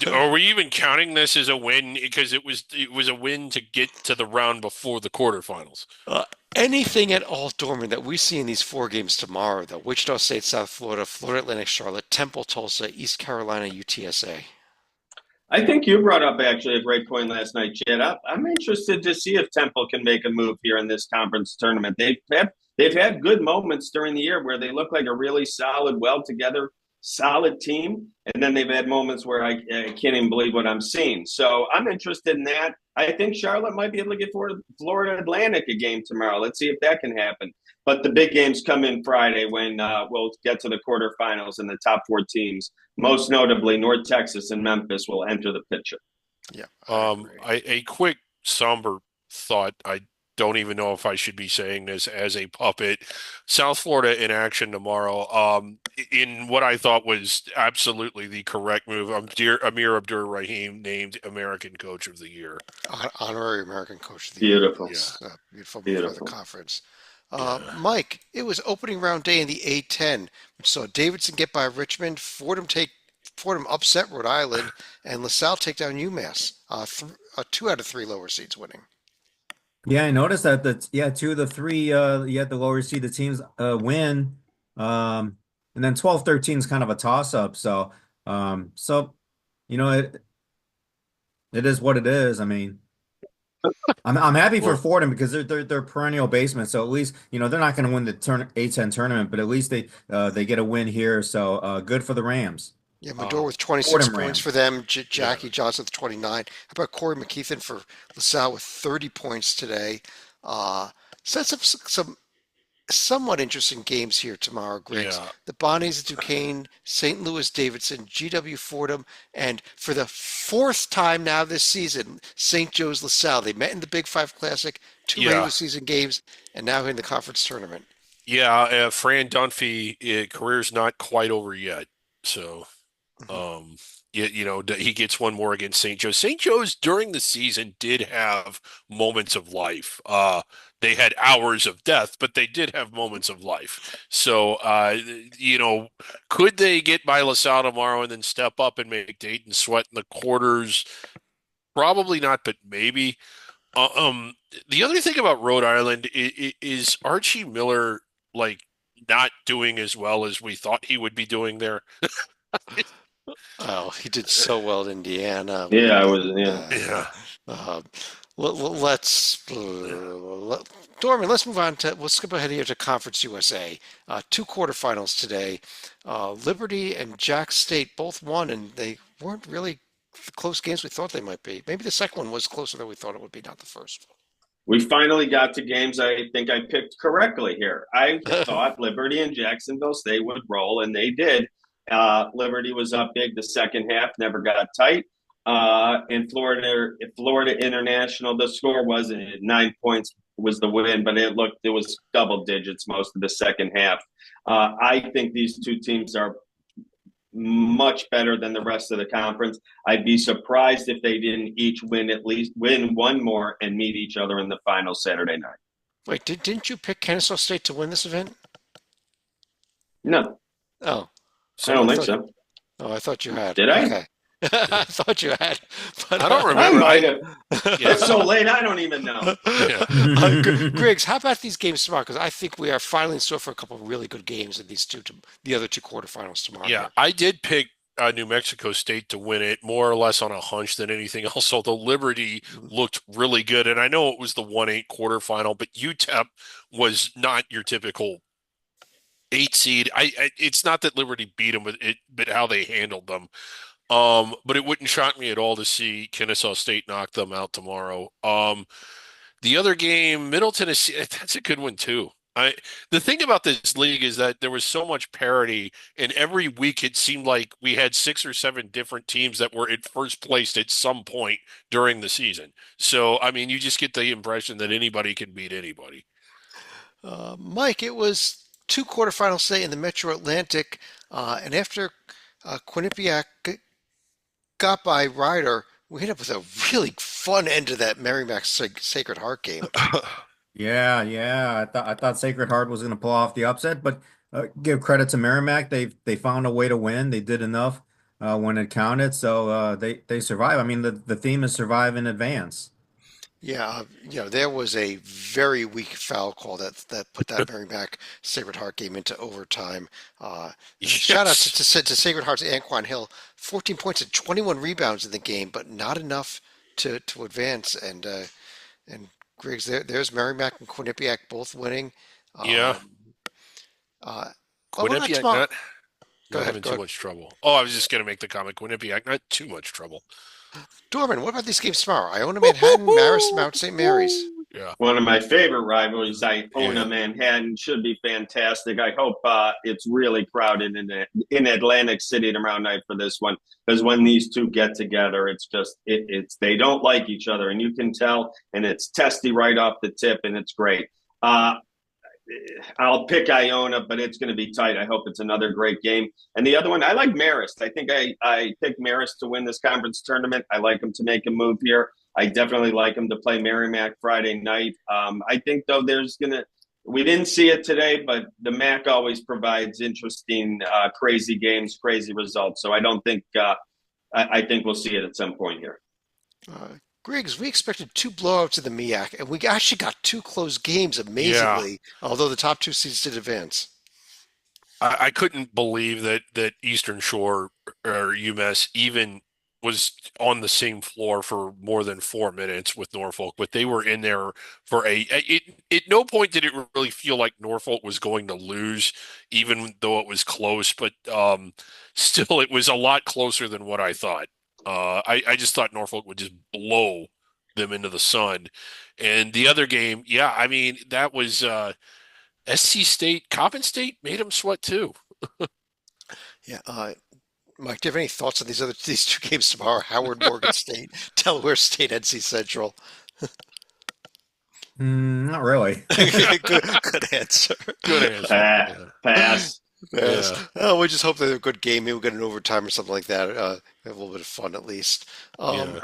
Are we even counting this as a win? Because it was a win to get to the round before the quarterfinals. uh, Anything at all, Dorman, that we see in these four games tomorrow, though: Wichita State, South Florida, Florida Atlantic, Charlotte, Temple, Tulsa, East Carolina, UTSA. I think you brought up actually a great point last night, Chad. I'm interested to see if Temple can make a move here in this conference tournament. They've had good moments during the year where they look like a really solid, well together, solid team, and then they've had moments where I can't even believe what I'm seeing. So I'm interested in that. I think Charlotte might be able to get Florida Atlantic a game tomorrow. Let's see if that can happen. But the big games come in Friday when we'll get to the quarterfinals and the top four teams. Most notably, North Texas and Memphis will enter the picture. Yeah, I agree. A quick somber thought. I don't even know if I should be saying this as a puppet. South Florida in action tomorrow. In what I thought was absolutely the correct move. Amir Abdur-Rahim named American Coach of the Year. Honorary American Coach of the Year. Beautiful. Yeah, Yes, beautiful move by the Beautiful. conference. yeah, Mike, it was opening round day in the A10, which saw Davidson get by Richmond, Fordham upset Rhode Island, and LaSalle take down UMass. Two out of three lower seeds winning. Yeah, I noticed that two of the three the lower seeded teams win. And then 12-13 is kind of a toss up. So you know it is what it is. I mean, I'm happy for well, Fordham because they're perennial basement. So at least, they're not going to win the A10 tournament, but at least they get a win here. So good for the Rams. Yeah, Medore with 26 Fordham points for Rams. them. yeah. Jackie Johnson with 29. How about Corey McKeithen for LaSalle with 30 points today? Sets up some somewhat interesting games here tomorrow, Griggs. Yeah. The Bonnies at Duquesne, St. Louis Davidson, GW Fordham, and for the fourth time now this season, St. Joe's LaSalle. They met in the Big Five Classic, two regular Yeah. season games, and now in the conference tournament. Yeah. Fran Dunphy, career's not quite over yet. So, Mhm. um, he gets one more against St. Joe's. St. Joe's during the season did have moments of life. They had hours of death, but they did have moments of life. So, could they get by LaSalle tomorrow and then step up and make Dayton sweat in the quarters? Probably not, but maybe. Uh, um, the other thing about Rhode Island is Archie Miller like not doing as well as we thought he would be doing there. Oh, he did so well at Indiana. Yeah, I was. Yeah. Yeah. Uh, let's Dorman. Let's move on to. We'll skip ahead here to Conference USA. Two quarterfinals today. Liberty and Jack State both won, and they weren't really the close games we thought they might be. Maybe the second one was closer than we thought it would be, not the first. We finally got to games I think I picked correctly here. I thought Liberty and Jacksonville State would roll, and they did. Liberty was up big the second half, never got tight. In Florida International, the score wasn't 9 points was the win, but it was double digits most of the second half. I think these two teams are much better than the rest of the conference. I'd be surprised if they didn't each win one more and meet each other in the final Saturday night. Wait, didn't you pick Kennesaw State to win this event? No, Oh, I don't I think thought. so. Oh, I thought you had. Did I? Okay. I thought you had, but I don't I remember. might have. Yeah. It's so late, I don't even know. Yeah. Griggs, how about these games tomorrow? Because I think we are finally in store for a couple of really good games in the other two quarterfinals tomorrow. Yeah, Here. I did pick New Mexico State to win it more or less on a hunch than anything else. Although Liberty looked really good, and I know it was the 1-8 quarterfinal, but UTEP was not your typical 8 seed. It's not that Liberty beat them, but how they handled them. But it wouldn't shock me at all to see Kennesaw State knock them out tomorrow. The other game, Middle Tennessee, that's a good one too. The thing about this league is that there was so much parity, and every week it seemed like we had 6 or 7 different teams that were in first place at some point during the season. So, I mean, you just get the impression that anybody can beat anybody. Mike, it was two quarterfinals today in the Metro Atlantic, and after Quinnipiac got by Ryder we ended up with a really fun end to that Merrimack Sacred Heart game. Yeah. I thought Sacred Heart was going to pull off the upset, but give credit to Merrimack. They found a way to win. They did enough when it counted, so they survive. I mean, the theme is survive in advance. Yeah, there was a very weak foul call that put that Merrimack Sacred Heart game into overtime. And shout out Yes. to Sacred Heart's Anquan Hill, 14 points and 21 rebounds in the game, but not enough to advance. And Griggs, there's Merrimack and Quinnipiac both winning. Yeah. Um, uh, but what about Quinnipiac tomorrow? Go not ahead, having go too ahead. much trouble. Oh, I was just gonna make the comment. Quinnipiac not too much trouble. Dorman, what about these games tomorrow? Iona Manhattan, Marist Mount St. Mary's. Yeah. One of my favorite rivalries, Iona Yeah. Manhattan, should be fantastic. I hope it's really crowded in Atlantic City tomorrow night for this one, because when these two get together, it's just it's they don't like each other, and you can tell, and it's testy right off the tip, and it's great. Uh, I'll pick Iona, but it's going to be tight. I hope it's another great game. And the other one, I like Marist. I think I picked Marist to win this conference tournament. I like him to make a move here. I definitely like him to play Merrimack Friday night. I think, though, we didn't see it today, but the MAC always provides interesting, crazy games, crazy results. So I don't think, I think we'll see it at some point here. Uh, Griggs, we expected two blowouts in the MEAC, and we actually got two close games, Yeah. amazingly, although the top two seeds did advance. I couldn't believe that Eastern Shore or UMass even was on the same floor for more than 4 minutes with Norfolk, but they were in there for at no point did it really feel like Norfolk was going to lose, even though it was close, but still it was a lot closer than what I thought. I just thought Norfolk would just blow them into the sun. And the other game, yeah, I mean, that was SC State, Coppin State made them sweat too. Yeah, Mike, do you have any thoughts on these two games tomorrow? Howard, Morgan State, Delaware State, NC Central. Not really. Good answer. Good answer. Ah, Yeah. pass. Yes. Yeah. Oh, we just hope they're a good game. Maybe we'll get an overtime or something like that. Have a little bit of fun at least. Um, Yeah.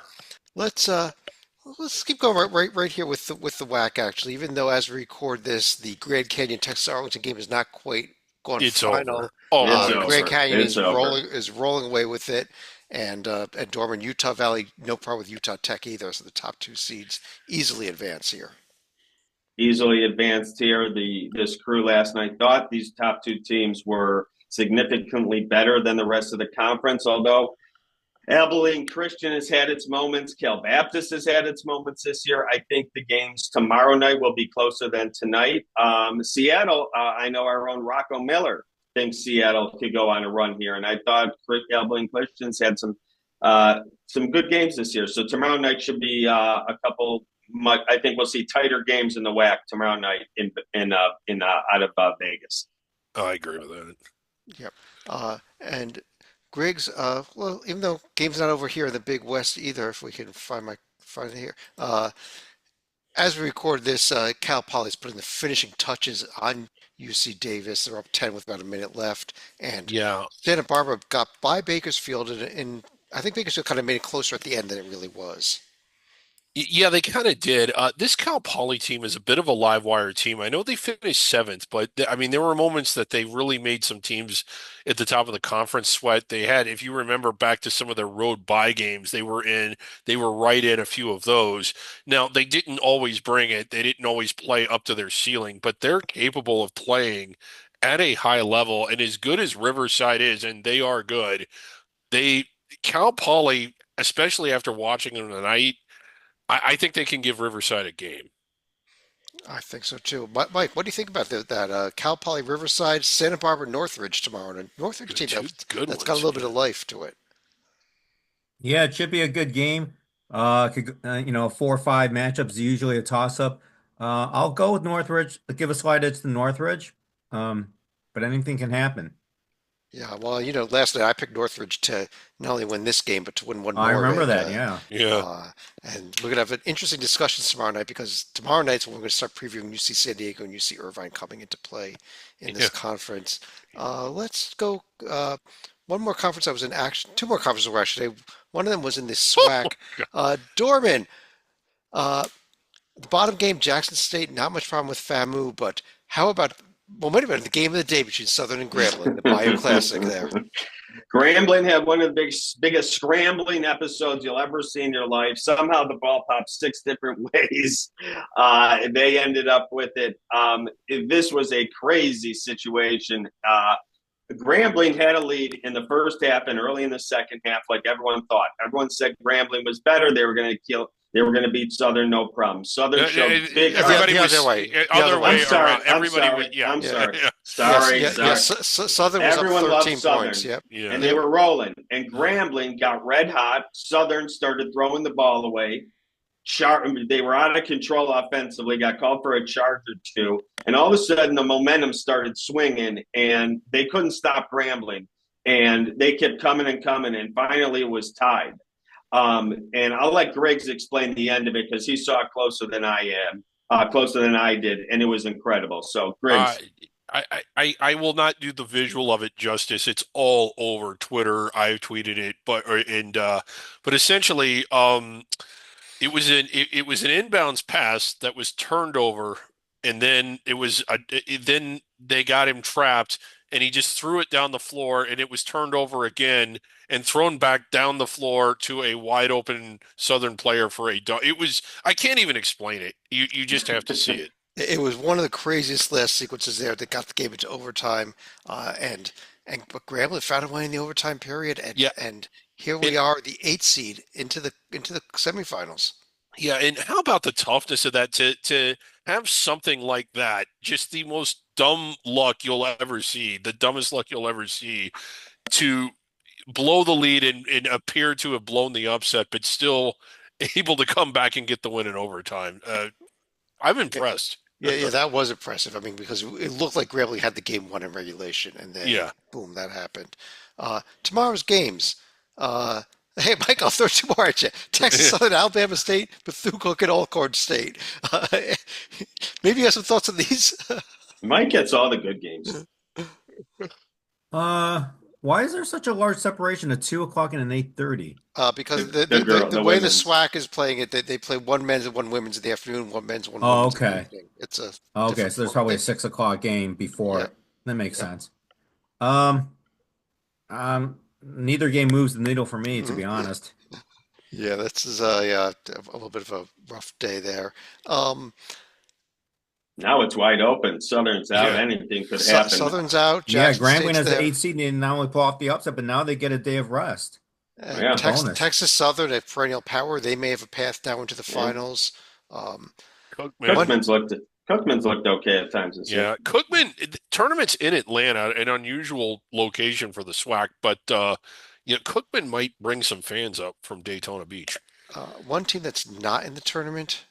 let's uh, let's keep going right here with the WAC actually. Even though as we record this, the Grand Canyon Texas Arlington game is not quite gone It's final. over. Oh It's my Grand over. God. Canyon It's over. is rolling away with it, and Dorman, Utah Valley, no problem with Utah Tech either. So the top two seeds easily advance here. Easily advanced here. This crew last night thought these top two teams were significantly better than the rest of the conference, although Abilene Christian has had its moments. Cal Baptist has had its moments this year. I think the games tomorrow night will be closer than tonight. Seattle, I know our own Rocco Miller thinks Seattle could go on a run here, and I thought Abilene Christian's had some good games this year. So tomorrow night should be a couple. I think we'll see tighter games in the WAC tomorrow night in out of Vegas. I agree with that. Yep. And Griggs, well, even though game's not over here in the Big West either, if we can find it here. As we record this, Cal Poly's putting the finishing touches on UC Davis. They're up 10 with about a minute left, and Yeah. Santa Barbara got by Bakersfield, and I think Bakersfield kind of made it closer at the end than it really was. Yeah, they kind of did. This Cal Poly team is a bit of a live wire team. I know they finished seventh, but I mean, there were moments that they really made some teams at the top of the conference sweat. They had, if you remember back to some of their road bye games, they were right in a few of those. Now, they didn't always bring it. They didn't always play up to their ceiling, but they're capable of playing at a high level. And as good as Riverside is, and they are good, they Cal Poly, especially after watching them tonight. I think they can give Riverside a game. I think so too. Mike, what do you think about that Cal Poly Riverside, Santa Barbara Northridge tomorrow? And a Northridge team Two good that's got a ones. little bit of life to it. Yeah, it should be a good game. You know, 4 or 5 matchups usually a toss up. I'll go with Northridge. Give a slight edge to Northridge. But anything can happen. Yeah, well, last night I picked Northridge to not only win this game, but to win one I more. remember And, that. Yeah. Yeah. and we're going to have an interesting discussion tomorrow night because tomorrow night's when we're going to start previewing UC San Diego and UC Irvine coming into play in this Yeah. conference. Let's go one more conference I was in action. Two more conferences were actually. One of them was in the SWAC. Dorman, uh, the bottom game, Jackson State. Not much problem with FAMU, but how about? Well, wait a minute. The game of the day between Southern and Grambling, the Bayou Classic there. Grambling had one of the biggest scrambling episodes you'll ever see in your life. Somehow the ball popped 6 different ways. They ended up with it. This was a crazy situation. Grambling had a lead in the first half and early in the second half, like everyone thought. Everyone said Grambling was better. They were going to kill. They were going to beat Southern, no problem. Southern showed big. Everybody the was other way. other way I'm sorry. around. Everybody I'm sorry. was, yeah. I'm sorry. Yeah. Sorry. Yes, sorry. yes. Southern was Everyone up loved 13 Southern. points. Yep. Yeah. And they were rolling. And Grambling got red hot. Southern started throwing the ball away. They were out of control offensively, got called for a charge or two. And all of a sudden, the momentum started swinging, and they couldn't stop Grambling. And they kept coming and coming, and finally it was tied. And I'll let Griggs explain the end of it because he saw it closer than I did, and it was incredible. So, Griggs. I will not do the visual of it justice. It's all over Twitter. I tweeted it, but essentially, it was an inbounds pass that was turned over, and then then they got him trapped, and he just threw it down the floor, and it was turned over again and thrown back down the floor to a wide open Southern player for a dunk. It was I can't even explain it. You just have to see it. It was one of the craziest last sequences there that got the game into overtime, but Grambling found a way in the overtime period, Yeah, and here we are, the 8th seed into the semifinals. yeah, and how about the toughness of that to have something like that? Just the most dumb luck you'll ever see, the dumbest luck you'll ever see, to blow the lead and appear to have blown the upset, but still able to come back and get the win in overtime. I'm impressed. Yeah, that was impressive. I mean, because it looked like Grambling had the game won in regulation, and then Yeah. boom, that happened. Tomorrow's games. Hey, Mike, I'll throw two more at you. Texas Southern, Alabama State, Bethune-Cookman, and Alcorn State. Maybe you have some thoughts on these. Mike gets all the good games. Why is there such a large separation at 2 o'clock and an 8:30? Because The the way the women's. SWAC is playing it, they play one men's and one women's in the afternoon, one men's, one Oh, women's in the okay. evening. It's a Okay, different so there's probably a format. 6 o'clock game before Yeah, it. That makes yeah. sense. Um, Neither game moves the needle for me, to be honest. Yeah, this is a little bit of a rough day there. Um, Now it's wide open. Southern's out. Yeah. Anything could happen. Southern's out, Yeah, Jackson Grambling State's has the there. 8th seed and they not only pull off the upset, but now they get a day of rest. Yeah. Bonus. Texas Southern at perennial power, they may have a path now into the Yeah. finals. Um, Cookman. one, Cookman's looked okay at times this year. Yeah, Cookman the tournament's in Atlanta, an unusual location for the SWAC, but Cookman might bring some fans up from Daytona Beach. one team that's not in the tournament,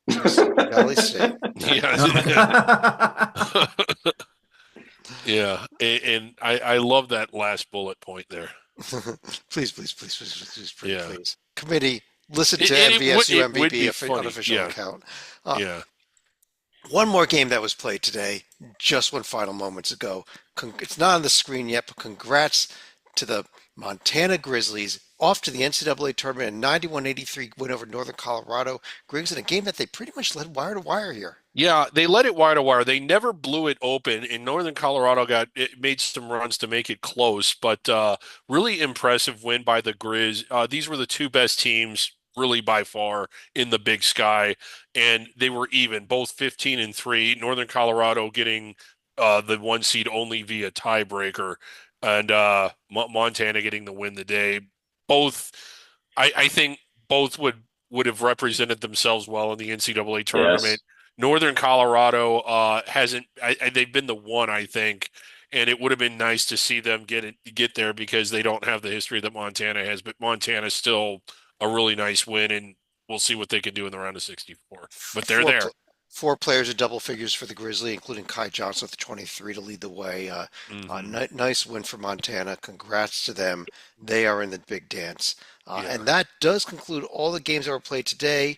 Mississippi Valley State. Yeah, yeah, and I love that last bullet point there. Yeah, Please. Committee, listen to it would MVSU be MVP funny. unofficial Yeah, account. yeah. One more game that was played today, just one final moments ago. It's not on the screen yet, but congrats to the Montana Grizzlies off to the NCAA tournament, a 91-83 win over Northern Colorado. Griggs in a game that they pretty much led wire to wire here. Yeah, they let it wire to wire. They never blew it open. In Northern Colorado, made some runs to make it close, but really impressive win by the Grizz. These were the two best teams, really by far, in the Big Sky, and they were even, both 15-3. Northern Colorado getting the 1 seed only via tiebreaker, and Montana getting the win the day. Both, I think, both would have represented themselves well in the NCAA tournament. Yes. Northern Colorado hasn't. They've been the one, I think, and it would have been nice to see them get there because they don't have the history that Montana has. But Montana's still a really nice win, and we'll see what they can do in the round of 64. But they're there. Four players in double figures for the Grizzly, including Kai Johnson with 23 to lead the way. Nice win for Montana. Congrats to them. They are in the big dance. Yeah. And that does conclude all the games that were played today.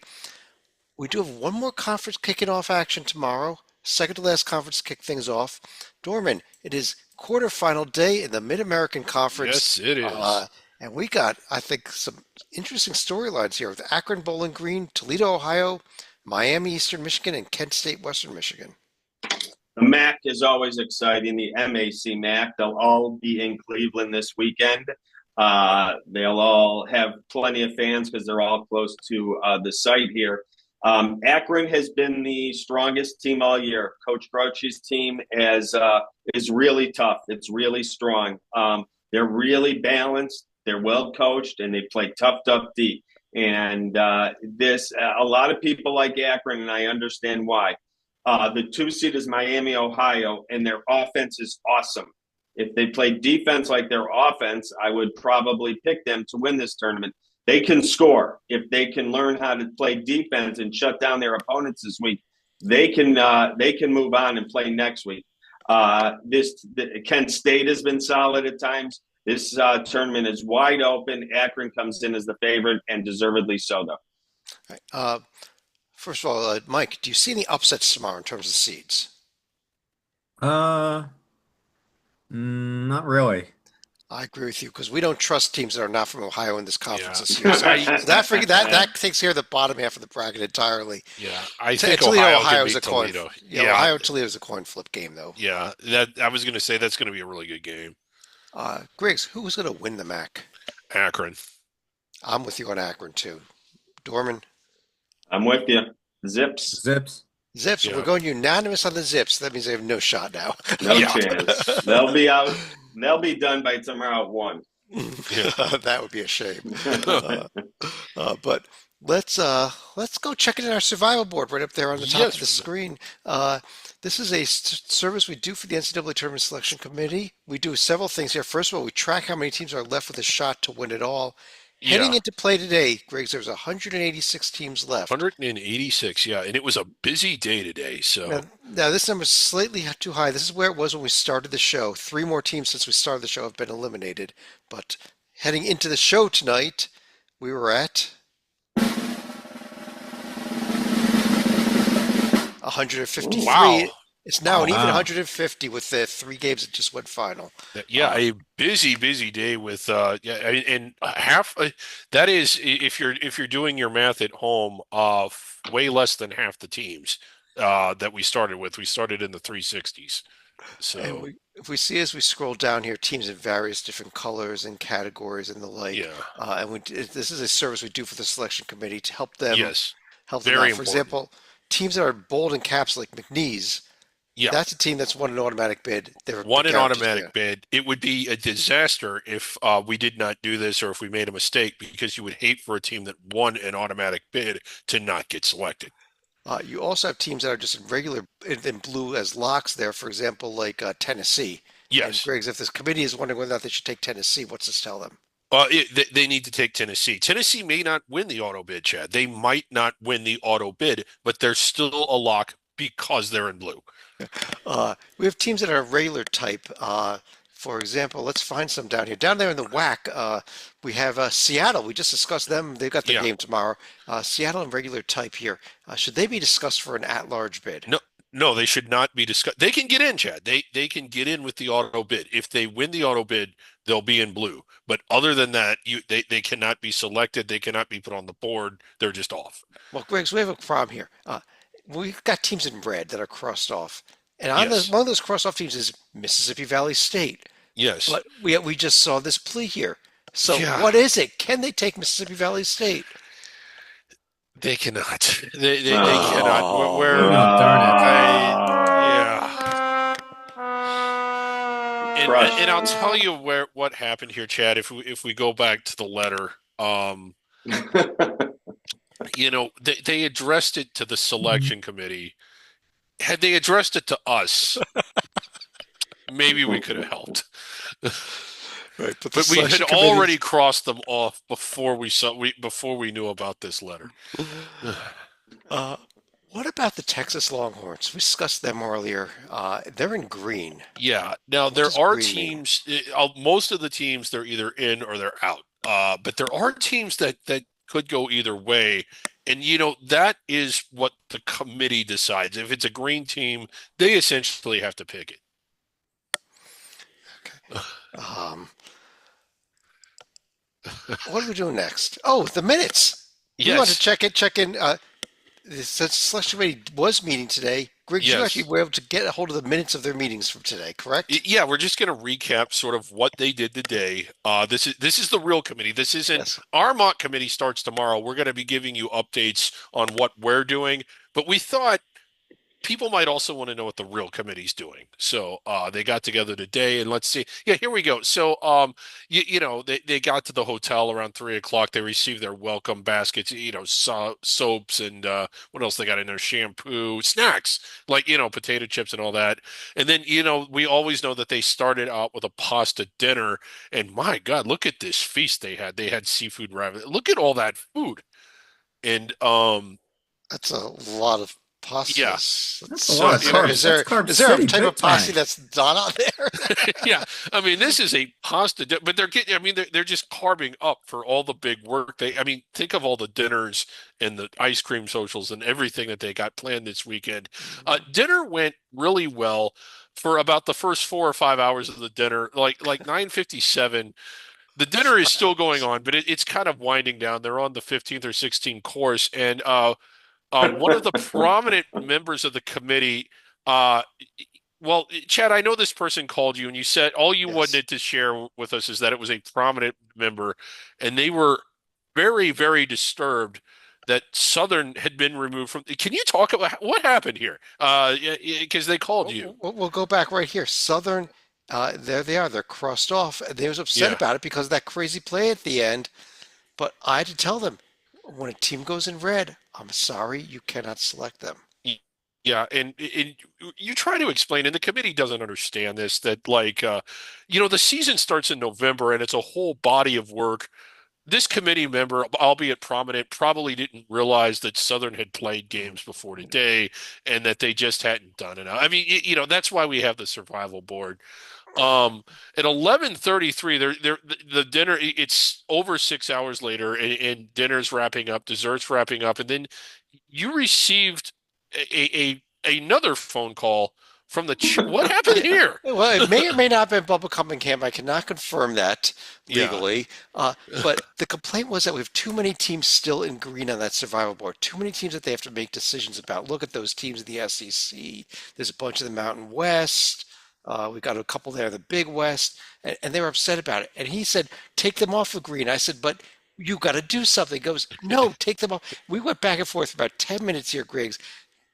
We do have one more conference kicking off action tomorrow. second to last conference to kick things off. Dorman, it is quarterfinal day in the Mid-American Conference. Yes, it Uh, is. and we got, I think, some interesting storylines here with Akron, Bowling Green, Toledo, Ohio, Miami, Eastern Michigan, and Kent State, Western Michigan. The MAC is always exciting. The MAC MAC. They'll all be in Cleveland this weekend. They'll all have plenty of fans because they're all close to the site here. Akron has been the strongest team all year. Coach Grouchy's team is really tough. It's really strong. They're really balanced. They're well coached, and they play tough D. And a lot of people like Akron, and I understand why. The 2 seed is Miami, Ohio, and their offense is awesome. If they play defense like their offense, I would probably pick them to win this tournament. They can score. If they can learn how to play defense and shut down their opponents this week, they can move on and play next week. Kent State has been solid at times. This tournament is wide open. Akron comes in as the favorite, and deservedly so, though. All right. First of all, Mike, do you see any upsets tomorrow in terms of seeds? Uh, Not really. I agree with you because we don't trust teams that are not from Ohio in this conference Yeah. this year. So that takes care of the bottom half of the bracket entirely. Yeah, I think Toledo, Ohio Ohio can is a beat coin. Toledo. Yeah, Ohio Toledo is a coin flip game though. Yeah, that I was going to say that's going to be a really good game. Griggs, who's going to win the MAC? Akron. I'm with you on Akron too. Dorman, I'm with you. Zips. Zips. Zips. Yeah. We're going unanimous on the Zips. That means they have no shot now. No Yeah. chance. They'll be out. They'll be done by tomorrow at 1. That would be a shame. But let's go check it in our survival board right up there on the top of the screen. This is a service we do for the NCAA Tournament Selection Committee. We do several things here. First of all, we track how many teams are left with a shot to win it all. Heading into play today, Griggs, there's 186 teams left. 186, yeah, and it was a busy day today. So now this number is slightly too high. This is where it was when we started the show. 3 more teams since we started the show have been eliminated. But heading into the show tonight, we were at 153. wow. It's now an even Wow. 150 with the 3 games that just went final. Yeah, a busy day with and half that is if you're doing your math at home, way less than half the teams that we started with. We started in the 360s. So And if we see as we scroll down here, teams in various different colors and categories and the like. yeah, This is a service we do for the selection committee to help them yes, help them very out. For important. example, teams that are bold in caps like McNeese, Yeah. that's a team that's won an automatic bid. They're One an guaranteed to automatic bid. It would be a disaster if we did not do this or if we made a mistake because you would hate for a team that won an automatic bid to not get selected. You also have teams that are just in regular in blue as locks there. For example, like Tennessee. And Yes. Griggs, if this committee is wondering whether or not they should take Tennessee, what's this tell them? They need to take Tennessee. Tennessee may not win the auto bid, Chad. They might not win the auto bid, but they're still a lock because they're in blue. We have teams that are regular type. For example, let's find some down here. Down there in the WAC, we have Seattle. We just discussed them. They've got their Yeah. game tomorrow. Seattle in regular type here. Should they be discussed for an at-large bid? No, they should not be discussed. They can get in, Chad. They can get in with the auto bid. If they win the auto bid, they'll be in blue. But other than that, they cannot be selected. They cannot be put on the board. They're just off. Well, Griggs, we have a problem here. We've got teams in red that are crossed off. And on Yes. one of those crossed off teams is Mississippi Valley State. Yes. But we just saw this plea here. So Yeah. what is it? Can they take Mississippi Valley State? They cannot. They Oh. cannot. We're Darn yeah. And I'll tell you what happened here, Chad. If we go back to the letter, they addressed it to the selection committee. Had they addressed it to us, maybe we could have helped. Right, but But we had already crossed them off before we knew about this letter. What about the Texas Longhorns? We discussed them earlier. They're in green. Yeah. Now there does are green mean? teams. Most of the teams they're either in or they're out. But there are teams that could go either way, And that is what the committee decides. If it's a green team, they essentially have to pick it. Um, what are we doing next? Oh, the minutes. We want to Yes, check in. Since selection committee was meeting today, Griggs, you actually yes. were able to get a hold of the minutes of their meetings from today, correct? Yeah, we're just going to recap sort of what they did today. This is the real committee. This isn't Yes. our mock committee starts tomorrow. We're going to be giving you updates on what we're doing, but we thought people might also want to know what the real committee's doing. So they got together today, and let's see. Yeah, here we go. So they got to the hotel around 3 o'clock. They received their welcome baskets, soaps and what else they got in there? Shampoo, snacks, like potato chips and all that. And then we always know that they started out with a pasta dinner, and my God, look at this feast they had. They had seafood ravioli. Look at all that food. And That's a lot of yeah. pastas. That's a lot So of it carbs. was That's Carb Is there a City, type big of pasta time. that's not on there? yeah, I mean, this is a pasta, but they're getting. I mean, they're just carving up for all the big work. I mean, think of all the dinners and the ice cream socials and everything that they got planned this weekend. Dinner went really well for about the first 4 or 5 hours of the dinner. Like 9:57, the dinner is still going on, but it's kind of winding down. They're on the 15th or 16th course, and one of the prominent members of the committee. Uh, well, Chad, I know this person called you, and you said all you Yes. wanted to share with us is that it was a prominent member, and they were very, very disturbed that Southern had been removed from. Can you talk about what happened here? Because they called you. We'll go back right here. Southern, there they are. They're crossed off. They was upset Yeah. about it because of that crazy play at the end. But I had to tell them, when a team goes in red, I'm sorry, you cannot select them. Yeah, and you try to explain, and the committee doesn't understand this, that like the season starts in November and it's a whole body of work. This committee member, albeit prominent, probably didn't realize that Southern had played games before today and that they just hadn't done enough. I mean, that's why we have the survival board. At 11:33, the dinner, it's over 6 hours later, and dinner's wrapping up, dessert's wrapping up, and then you received another phone call from the ch what happened Yeah. here? Well, it may or may not have been Bubba Camp. I cannot confirm that Yeah. legally. But the complaint was that we have too many teams still in green on that survival board. Too many teams that they have to make decisions about. Look at those teams in the SEC. There's a bunch in the Mountain West. We got a couple there in the Big West, and they were upset about it. And he said, "Take them off the green." I said, "But you got to do something." He goes, "No, take them off." We went back and forth for about 10 minutes here, Griggs.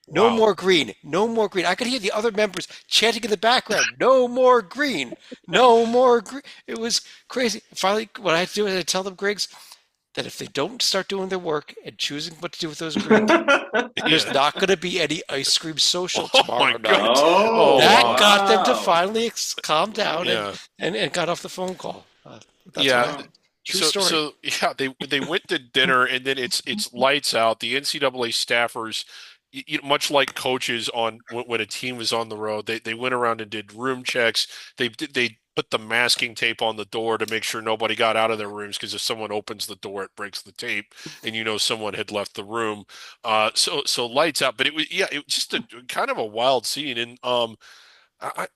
No Wow. more green. No more green. I could hear the other members chanting in the background. No more green. No more green. It was crazy. Finally, what I had to do is I tell them, Griggs, that if they don't start doing their work and choosing what to do with those greens, there's Yeah. not going to be any ice cream social Oh my tomorrow God. night. Oh, Oh That wow. got them to wow. finally calm down Yeah. and got off the phone call. That's what Yeah. Wow. happened. True So story. so yeah, they went to dinner and then it's lights out. The NCAA staffers, much like coaches on when a team is on the road, they went around and did room checks. They put the masking tape on the door to make sure nobody got out of their rooms because if someone opens the door, it breaks the tape, and someone had left the room. So lights out, but it was just a kind of a wild scene. And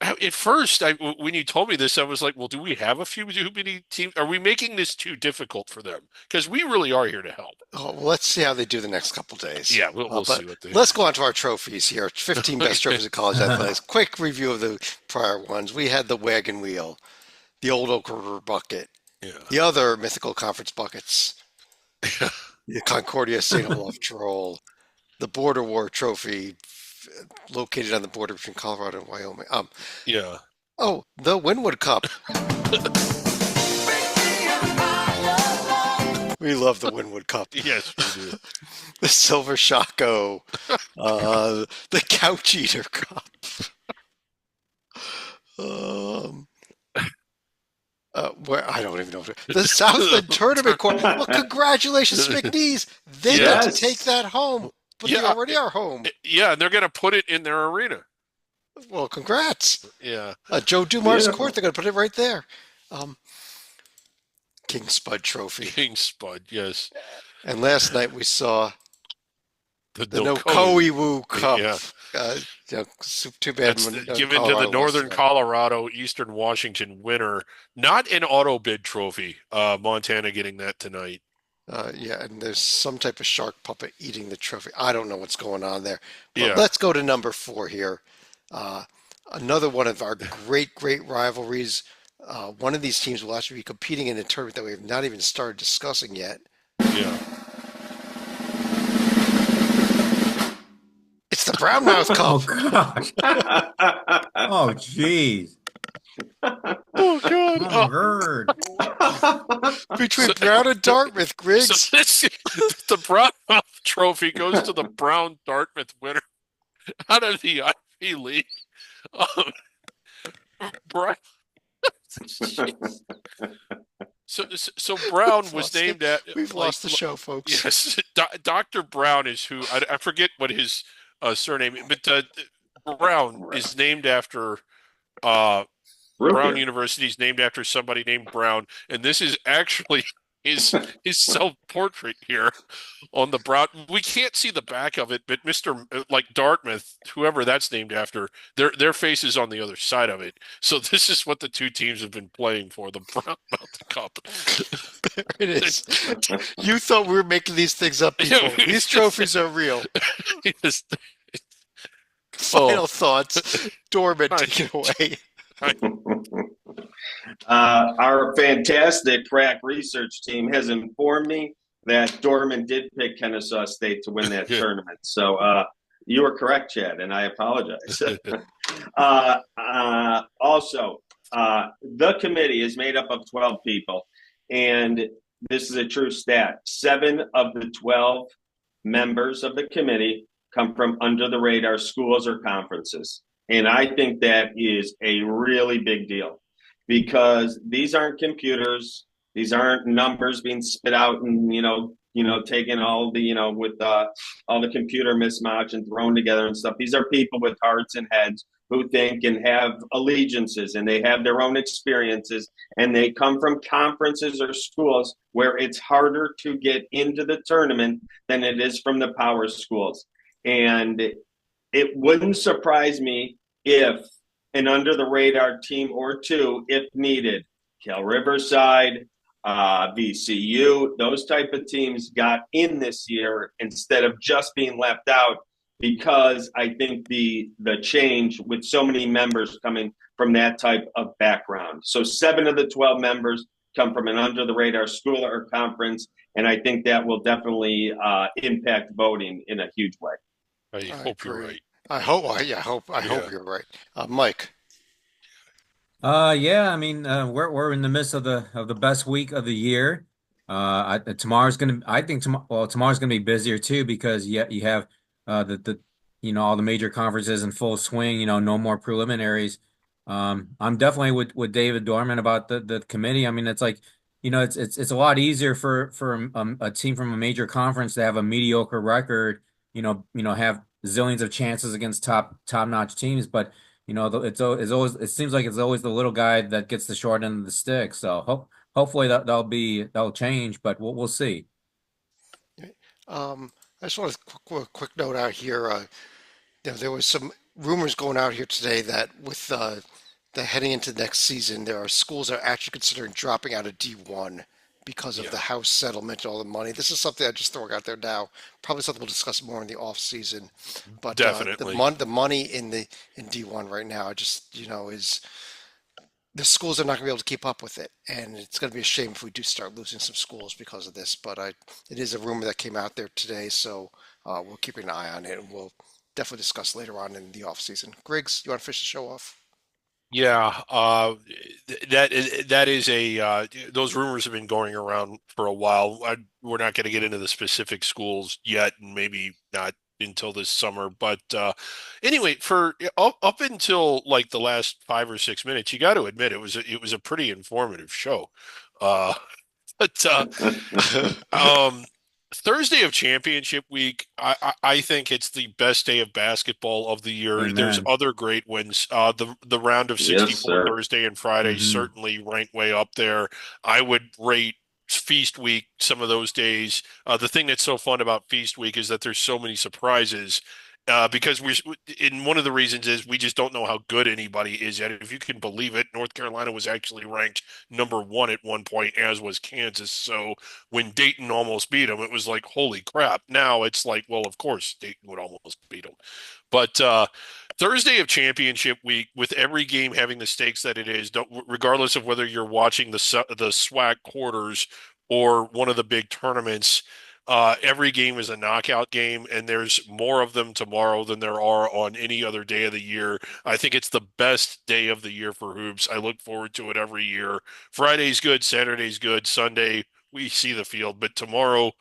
at first, when you told me this, I was like, well, do we have a few too many teams? Are we making this too difficult for them? Because we really are here to help. Oh, well, let's see how they do the next couple days. Yeah, we'll But see what they. let's go on to our trophies here. 15 best Okay. trophies of college athletics. Quick review of the prior ones. We had the wagon wheel, the old Oak River bucket, Yeah. the other mythical conference buckets, the Concordia St. Olaf Troll, the Border War trophy located on the border between Colorado and Wyoming. Yeah. Oh, the Winwood Cup. We love the Winwood Cup. Yes, we do. The Silver Shako, the Couch Eater Cup. Um, where I don't even know. The Southland Tournament Court. Well, congratulations, McNeese. They get to Yes. take that home, but they Yeah. already are home. Yeah, and they're going to put it in their arena. Well, congrats. Yeah. Joe Dumar's Beautiful. court, they're going to put it right there. Um, King Spud Trophy. King Spud. Yes. And last night we saw The no code. Nokoiwu Cup. Yeah, Uh, too bad given to the Colorado lost Northern tonight. Colorado Eastern Washington winner. Not an auto bid trophy. Montana getting that tonight. Yeah, and there's some type of shark puppet eating the trophy. I don't know what's going on there. But Yeah, let's go to number four here. Uh, Another one of our great rivalries. One of these teams will actually be competing in a tournament that we have not even started discussing yet. yeah. It's the Brown Mouth Oh Cup gosh. Oh jeez. Oh God. Oh Gerd. between So, Brown and Dartmouth, so Griggs. this the Brown Trophy goes to the Brown Dartmouth winner out of the Ivy League. Um, Brown, so Brown We've was lost it. named at We've lost the show, folks. yes, Dr. Brown is who I forget what his surname, but Brown Right. is named after uh, Root Brown beer. University is named after somebody named Brown, and this is actually his self-portrait here on the Brown. We can't see the back of it, but Mr. Like Dartmouth, whoever that's named after, their face is on the other side of it. So this is what the two teams have been playing for, the Brown Mountain Cup. There it is. You thought we were making these things up before. Yeah, These trophies are real. Yes. Final Oh, thoughts. Dorman, I, take it away. Our fantastic crack research team has informed me that Dorman did pick Kennesaw State to win that tournament. So you were correct, Chad, and I apologize. Also, the committee is made up of 12 people, and this is a true stat. 7 of the 12 members of the committee come from under the radar schools or conferences. And I think that is a really big deal because these aren't computers. These aren't numbers being spit out and, taken all the, with all the computer mismatch and thrown together and stuff. These are people with hearts and heads who think and have allegiances and they have their own experiences and they come from conferences or schools where it's harder to get into the tournament than it is from the power schools. And it wouldn't surprise me if an under the radar team or two, if needed, Cal Riverside, VCU, those type of teams got in this year instead of just being left out because I think the change with so many members coming from that type of background. So 7 of the 12 members come from an under the radar school or conference, and I think that will definitely impact voting in a huge way. I I hope you're agree. right. I hope. I hope Yeah. you're right. Mike. Yeah, I mean, we're in the midst of the best week of the year. Tomorrow's gonna, I think tomorrow's gonna be busier too because you have the all the major conferences in full swing. No more preliminaries. I'm definitely with David Dorman about the committee. I mean, it's like it's a lot easier for a team from a major conference to have a mediocre record. Have zillions of chances against top-notch teams, but it's always it seems like it's always the little guy that gets the short end of the stick. So hopefully that'll change, but we'll see. I just want to quick note out here. There was some rumors going out here today that with the heading into next season, there are schools that are actually considering dropping out of D1 because of Yeah, the House settlement and all the money. This is something I'm just throwing out there now. Probably something we'll discuss more in the off season. But definitely. the money in D1 right now, just is the schools are not going to be able to keep up with it, and it's going to be a shame if we do start losing some schools because of this. But it is a rumor that came out there today, so we'll keep an eye on it, and we'll definitely discuss later on in the off season. Griggs, you want to finish the show off? Yeah, that is a those rumors have been going around for a while. We're not going to get into the specific schools yet, and maybe not until this summer. But anyway, for up until like the last 5 or 6 minutes, you got to admit it was a pretty informative show. Uh, but um, Thursday of championship week, I think it's the best day of basketball of the year. There's Amen. other great ones. The round of Yes, 64 sir. Thursday and Friday Hmm. certainly rank way up there. I would rate it's Feast Week, some of those days. The thing that's so fun about Feast Week is that there's so many surprises. Because in one of the reasons is we just don't know how good anybody is yet. If you can believe it, North Carolina was actually ranked #1 at one point, as was Kansas. So when Dayton almost beat them, it was like, holy crap. Now it's like, well, of course Dayton would almost beat them. But Thursday of championship week, with every game having the stakes that it is, regardless of whether you're watching the SWAC quarters or one of the big tournaments, every game is a knockout game, and there's more of them tomorrow than there are on any other day of the year. I think it's the best day of the year for hoops. I look forward to it every year. Friday's good, Saturday's good, Sunday we see the field, but tomorrow,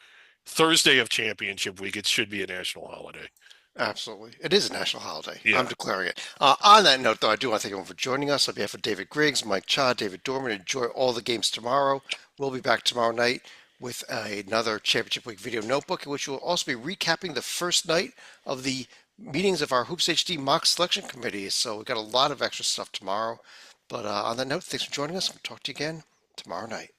Thursday of championship week, it should be a national holiday. Absolutely. It is a national holiday. I'm Yeah. declaring it. On that note, though, I do want to thank everyone for joining us. On behalf of David Griggs, Mike Cha, David Dorman, enjoy all the games tomorrow. We'll be back tomorrow night with another Championship Week video notebook, in which we'll also be recapping the first night of the meetings of our Hoops HD mock selection committee. So we've got a lot of extra stuff tomorrow. But on that note, thanks for joining us. We'll talk to you again tomorrow night.